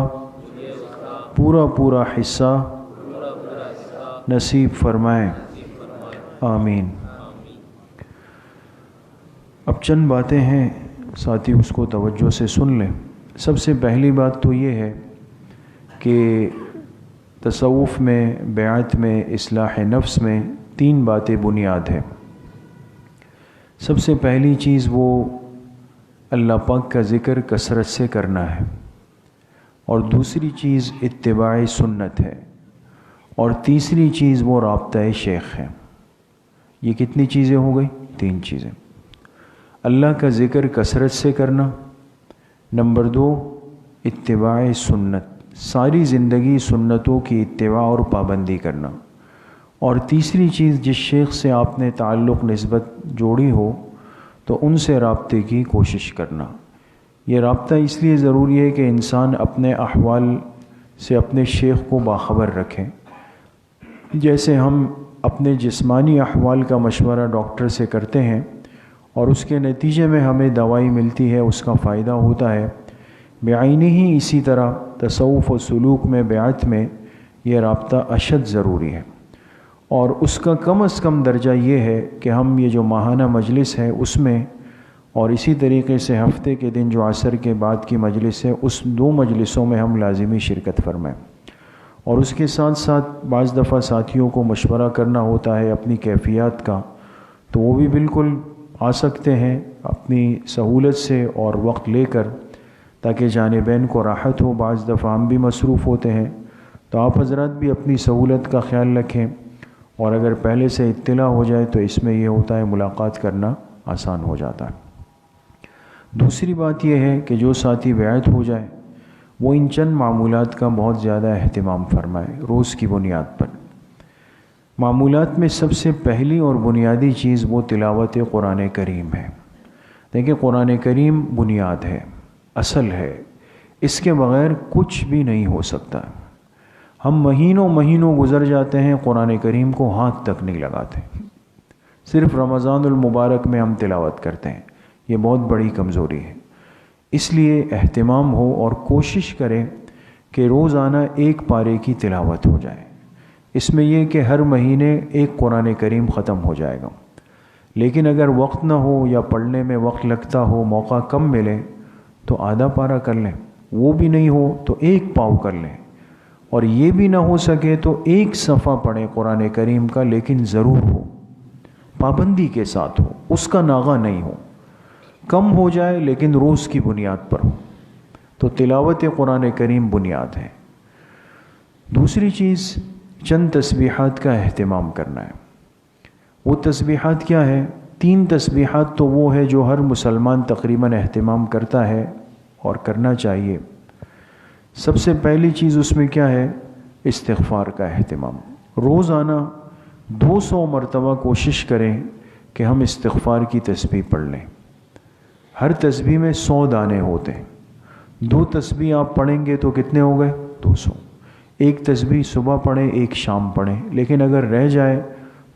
پورا حصہ نصیب فرمائیں، آمین۔ اب چند باتیں ہیں، ساتھی اس کو توجہ سے سن لیں۔ سب سے پہلی بات تو یہ ہے کہ تصوف میں، بیعت میں، اصلاح نفس میں 3 باتیں بنیاد ہیں۔ سب سے پہلی چیز وہ اللہ پاک کا ذکر کثرت سے کرنا ہے، اور دوسری چیز اتباع سنت ہے، اور تیسری چیز وہ رابطہ شیخ ہے۔ یہ کتنی چیزیں ہو گئی؟ 3 چیزیں۔ اللہ کا ذکر کثرت سے کرنا، نمبر 2 اتباع سنت، ساری زندگی سنتوں کی اتباع اور پابندی کرنا، اور تیسری چیز جس شیخ سے آپ نے تعلق نسبت جوڑی ہو تو ان سے رابطے کی کوشش کرنا۔ یہ رابطہ اس لیے ضروری ہے کہ انسان اپنے احوال سے اپنے شیخ کو باخبر رکھے۔ جیسے ہم اپنے جسمانی احوال کا مشورہ ڈاکٹر سے کرتے ہیں اور اس کے نتیجے میں ہمیں دوائی ملتی ہے، اس کا فائدہ ہوتا ہے، بعینہ ہی اسی طرح تصوف و سلوک میں، بیعت میں یہ رابطہ اشد ضروری ہے۔ اور اس کا کم از کم درجہ یہ ہے کہ ہم یہ جو ماہانہ مجلس ہے اس میں، اور اسی طریقے سے ہفتے کے دن جو عصر کے بعد کی مجلس ہے، اس 2 مجلسوں میں ہم لازمی شرکت فرمائیں۔ اور اس کے ساتھ ساتھ بعض دفعہ ساتھیوں کو مشورہ کرنا ہوتا ہے اپنی کیفیات کا، تو وہ بھی بالکل آ سکتے ہیں اپنی سہولت سے اور وقت لے کر، تاکہ جانبین کو راحت ہو۔ بعض دفعہ ہم بھی مصروف ہوتے ہیں، تو آپ حضرات بھی اپنی سہولت کا خیال رکھیں، اور اگر پہلے سے اطلاع ہو جائے تو اس میں یہ ہوتا ہے ملاقات کرنا آسان ہو جاتا ہے۔ دوسری بات یہ ہے کہ جو ساتھی بیعت ہو جائے وہ ان چند معمولات کا بہت زیادہ اہتمام فرمائے روز کی بنیاد پر۔ معمولات میں سب سے پہلی اور بنیادی چیز وہ تلاوت قرآن کریم ہے۔ دیکھیں، قرآن کریم بنیاد ہے، اصل ہے، اس کے بغیر کچھ بھی نہیں ہو سکتا۔ ہم مہینوں گزر جاتے ہیں، قرآن کریم کو ہاتھ تک نہیں لگاتے، صرف رمضان المبارک میں ہم تلاوت کرتے ہیں۔ یہ بہت بڑی کمزوری ہے، اس لیے اہتمام ہو اور کوشش کریں کہ روزانہ 1 پارے کی تلاوت ہو جائے۔ اس میں یہ کہ ہر مہینے 1 قرآن کریم ختم ہو جائے گا، لیکن اگر وقت نہ ہو یا پڑھنے میں وقت لگتا ہو، موقع کم ملے تو آدھا پارہ کر لیں، وہ بھی نہیں ہو تو 1 پاؤ کر لیں، اور یہ بھی نہ ہو سکے تو 1 صفحہ پڑھیں قرآن کریم کا، لیکن ضرور ہو، پابندی کے ساتھ ہو۔ اس کا ناغہ نہیں ہو، کم ہو جائے لیکن روز کی بنیاد پر ہو، تو تلاوت قرآن کریم بنیاد ہے۔ دوسری چیز چند تسبیحات کا اہتمام کرنا ہے۔ وہ تسبیحات کیا ہے؟ 3 تسبیحات تو وہ ہے جو ہر مسلمان تقریباً اہتمام کرتا ہے اور کرنا چاہیے۔ سب سے پہلی چیز اس میں کیا ہے؟ استغفار کا اہتمام۔ روزانہ 200 مرتبہ کوشش کریں کہ ہم استغفار کی تسبیح پڑھ لیں۔ ہر تسبیح میں 100 دانے ہوتے ہیں۔ 2 تسبیح آپ پڑھیں گے تو کتنے ہو گئے؟ 200۔ ایک تسبیح صبح پڑھیں، ایک شام پڑھیں، لیکن اگر رہ جائے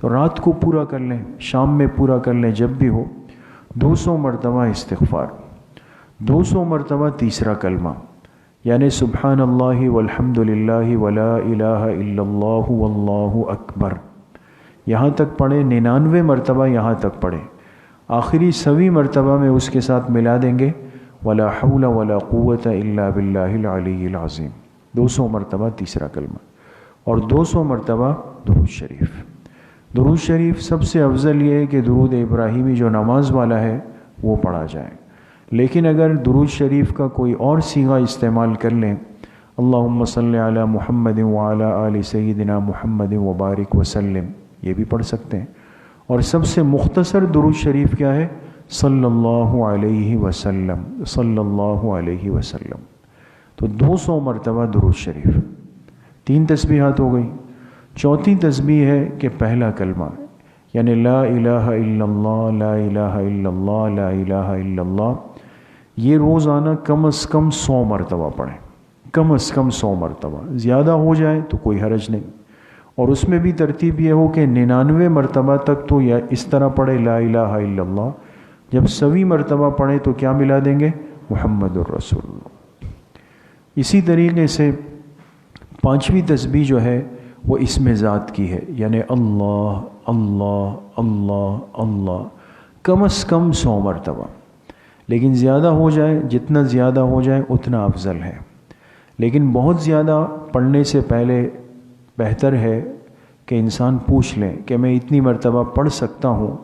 تو رات کو پورا کر لیں، شام میں پورا کر لیں، جب بھی ہو۔ 200 مرتبہ استغفار، 200 مرتبہ تیسرا کلمہ، یعنی سبحان اللہ والحمد للہ ولا الہ الا اللہ واللہ اکبر، یہاں تک پڑھیں۔ 99 مرتبہ یہاں تک پڑھیں۔ آخری 100ویں مرتبہ میں اس کے ساتھ ملا دیں گے ولا حول ولا قوت الا باللہ العلی العظیم، 200 مرتبہ تیسرا کلمہ، اور 200 مرتبہ درود شریف۔ درود شریف سب سے افضل یہ ہے کہ درود ابراہیمی جو نماز والا ہے وہ پڑھا جائے، لیکن اگر درود شریف کا کوئی اور صیغہ استعمال کر لیں، اللہم صلی علی محمد وعلی آل سیدنا محمد وبارک وسلم، یہ بھی پڑھ سکتے ہیں۔ اور سب سے مختصر درود شریف کیا ہے؟ صلی اللہ علیہ وسلم، صلی اللہ علیہ وسلم۔ تو 200 مرتبہ درود شریف۔ 3 تسبیحات ہو گئی۔ چوتھی تسبیح ہے کہ پہلا کلمہ، یعنی لا الہ الا اللہ، لا الہ الا اللہ، لا الہ الا اللہ، یہ روزانہ کم از کم 100 مرتبہ پڑھیں، کم از کم 100 مرتبہ، زیادہ ہو جائے تو کوئی حرج نہیں۔ اور اس میں بھی ترتیب یہ ہو کہ 99 مرتبہ تک تو یا اس طرح پڑھے لا الہ الا اللہ، جب 100ویں مرتبہ پڑھیں تو کیا ملا دیں گے؟ محمد الرسول اللہ۔ اسی طریقے سے 5ویں تسبیح جو ہے وہ اسم ذات کی ہے، یعنی اللہ اللہ اللہ اللہ، کم از کم 100 مرتبہ، لیکن زیادہ ہو جائے، جتنا زیادہ ہو جائے اتنا افضل ہے۔ لیکن بہت زیادہ پڑھنے سے پہلے بہتر ہے کہ انسان پوچھ لیں کہ میں اتنی مرتبہ پڑھ سکتا ہوں،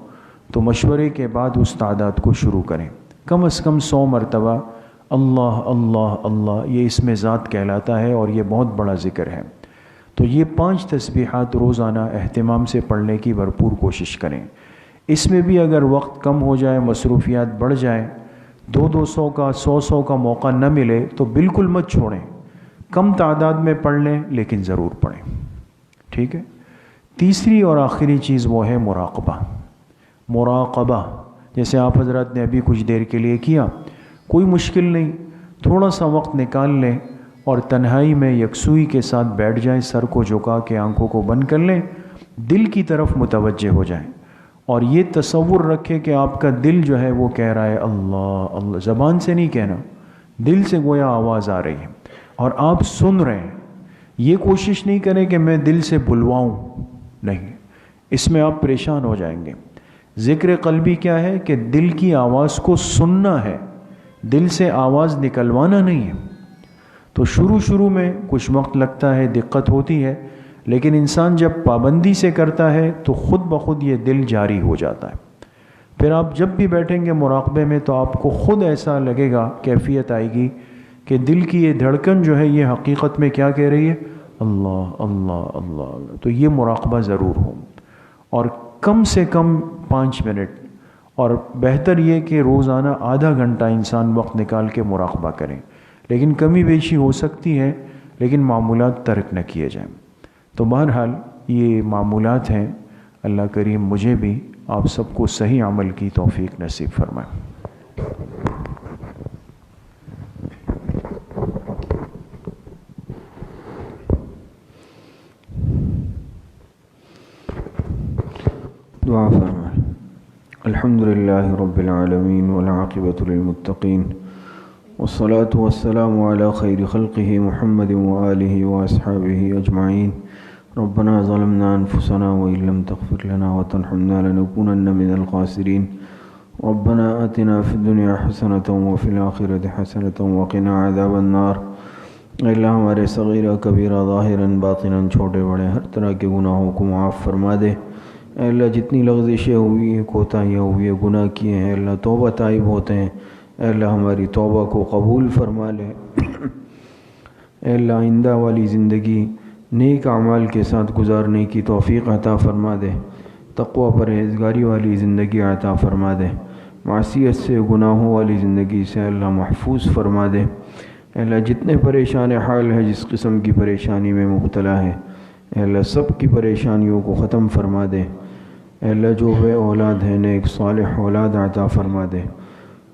تو مشورے کے بعد اس تعداد کو شروع کریں۔ کم از کم 100 مرتبہ اللہ اللہ اللہ، یہ اسم ذات کہلاتا ہے اور یہ بہت بڑا ذکر ہے۔ تو یہ 5 تسبیحات روزانہ اہتمام سے پڑھنے کی بھرپور کوشش کریں۔ اس میں بھی اگر وقت کم ہو جائے، مصروفیات بڑھ جائیں، 200 کا 100 کا موقع نہ ملے تو بالکل مت چھوڑیں، کم تعداد میں پڑھ لیں لیکن ضرور پڑھیں، ٹھیک ہے۔ تیسری اور آخری چیز وہ ہے مراقبہ۔ مراقبہ جیسے آپ حضرات نے ابھی کچھ دیر کے لیے کیا، کوئی مشکل نہیں، تھوڑا سا وقت نکال لیں اور تنہائی میں یکسوئی کے ساتھ بیٹھ جائیں، سر کو جھکا کے آنکھوں کو بند کر لیں، دل کی طرف متوجہ ہو جائیں، اور یہ تصور رکھیں کہ آپ کا دل جو ہے وہ کہہ رہا ہے اللہ اللہ، زبان سے نہیں کہنا، دل سے گویا آواز آ رہی ہے اور آپ سن رہے ہیں۔ یہ کوشش نہیں کریں کہ میں دل سے بلواؤں، نہیں، اس میں آپ پریشان ہو جائیں گے۔ ذکر قلبی کیا ہے کہ دل کی آواز کو سننا ہے، دل سے آواز نکلوانا نہیں ہے۔ تو شروع میں کچھ وقت لگتا ہے، دقت ہوتی ہے، لیکن انسان جب پابندی سے کرتا ہے تو خود بخود یہ دل جاری ہو جاتا ہے۔ پھر آپ جب بھی بیٹھیں گے مراقبے میں تو آپ کو خود ایسا لگے گا، کیفیت آئے گی کہ دل کی یہ دھڑکن جو ہے یہ حقیقت میں کیا کہہ رہی ہے؟ اللہ اللہ اللہ اللہ۔ تو یہ مراقبہ ضرور ہو، اور کم سے کم 5 منٹ، اور بہتر یہ کہ روزانہ آدھا گھنٹہ انسان وقت نکال کے مراقبہ کریں، لیکن کمی بیشی ہو سکتی ہے، لیکن معمولات ترک نہ کیے جائیں۔ تو بہرحال یہ معمولات ہیں، اللہ کریم مجھے بھی آپ سب کو صحیح عمل کی توفیق نصیب فرمائے۔ دعا فرمائیں۔ الحمدللہ رب العالمین والعاقبۃ للمتقین، والصلاة والسلام علی خیر خلقہ محمد وآلہ واصحابہ اجمعین۔ ربنا ظلمنا انفسنا وإن لم تغفر لنا وترحمنا لنكونن من الخاسرین۔ ربنا آتنا فی الدنیا حسنۃ وفی الآخرۃ حسنۃ وقنا عذاب النار۔ اللہ ہمارے صغیرہ کبیرہ ظاہراً باطناً چھوٹے بڑے ہر طرح کے گناہوں کو معاف فرما دے۔ اے اللہ جتنی لغزشیں ہوئی ہیں، کوتاہیاں ہوئی ہیں، گناہ کیے ہیں، اللہ توبہ تائب ہوتے ہیں، اے اللہ ہماری توبہ کو قبول فرما لے۔ اے اللہ آئندہ والی زندگی نیک اعمال کے ساتھ گزارنے کی توفیق عطا فرما دے، تقوی پرہیزگاری والی زندگی عطا فرما دے، معصیت سے گناہوں والی زندگی سے اللہ محفوظ فرما دے۔ اے اللہ جتنے پریشان حال ہے، جس قسم کی پریشانی میں مبتلا ہے، اے اللہ سب کی پریشانیوں کو ختم فرما دے۔ اے اللہ جو بے اولاد ہیں نیک صالح اولاد عطا فرما دے،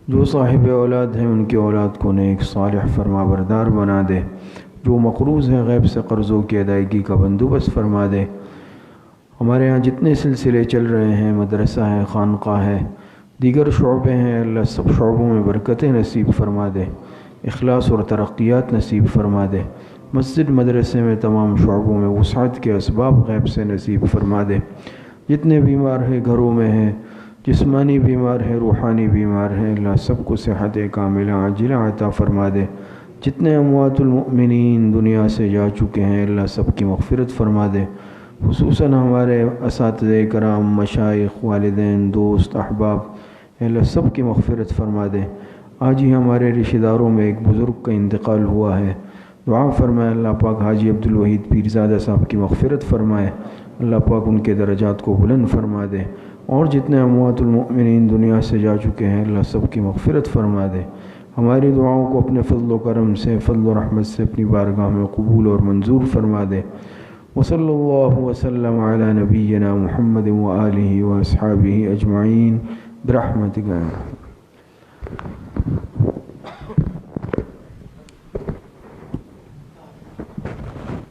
جو صاحب اولاد ہیں ان کی اولاد کو نیک صالح فرما بردار بنا دے، جو مقروض ہیں غیب سے قرضوں کی ادائیگی کا بندوبست فرما دے۔ ہمارے ہاں جتنے سلسلے چل رہے ہیں، مدرسہ ہے، خانقاہ ہے، دیگر شعبے ہیں، اللہ سب شعبوں میں برکتیں نصیب فرما دے، اخلاص اور ترقیات نصیب فرما دے۔ مسجد مدرسے میں تمام شعبوں میں وسعت کے اسباب غیب سے نصیب فرما دے۔ جتنے بیمار ہیں گھروں میں ہیں، جسمانی بیمار ہیں، روحانی بیمار ہیں، اللہ سب کو صحت کاملہ عاجلہ عطا فرما دے۔ جتنے اموات المؤمنین دنیا سے جا چکے ہیں، اللہ سب کی مغفرت فرما دے، خصوصاً ہمارے اساتذہ کرام، مشائخ، والدین، دوست، احباب، اللہ سب کی مغفرت فرما دے۔ آج ہی ہمارے رشتہ داروں میں ایک بزرگ کا انتقال ہوا ہے، دعا فرمائے اللہ پاک حاجی عبدالوحید پیرزادہ صاحب کی مغفرت فرمائے، اللہ پاک ان کے درجات کو بلند فرما دے، اور جتنے اموات المؤمنین دنیا سے جا چکے ہیں اللہ سب کی مغفرت فرما دے۔ ہماری دعاؤں کو اپنے فضل و کرم سے، فضل و رحمت سے اپنی بارگاہ میں قبول اور منظور فرما دے۔ وصلی اللہ وسلم علی نبینا محمد وآلہ واصحابہ اجمعین برحمتک یا ارحم۔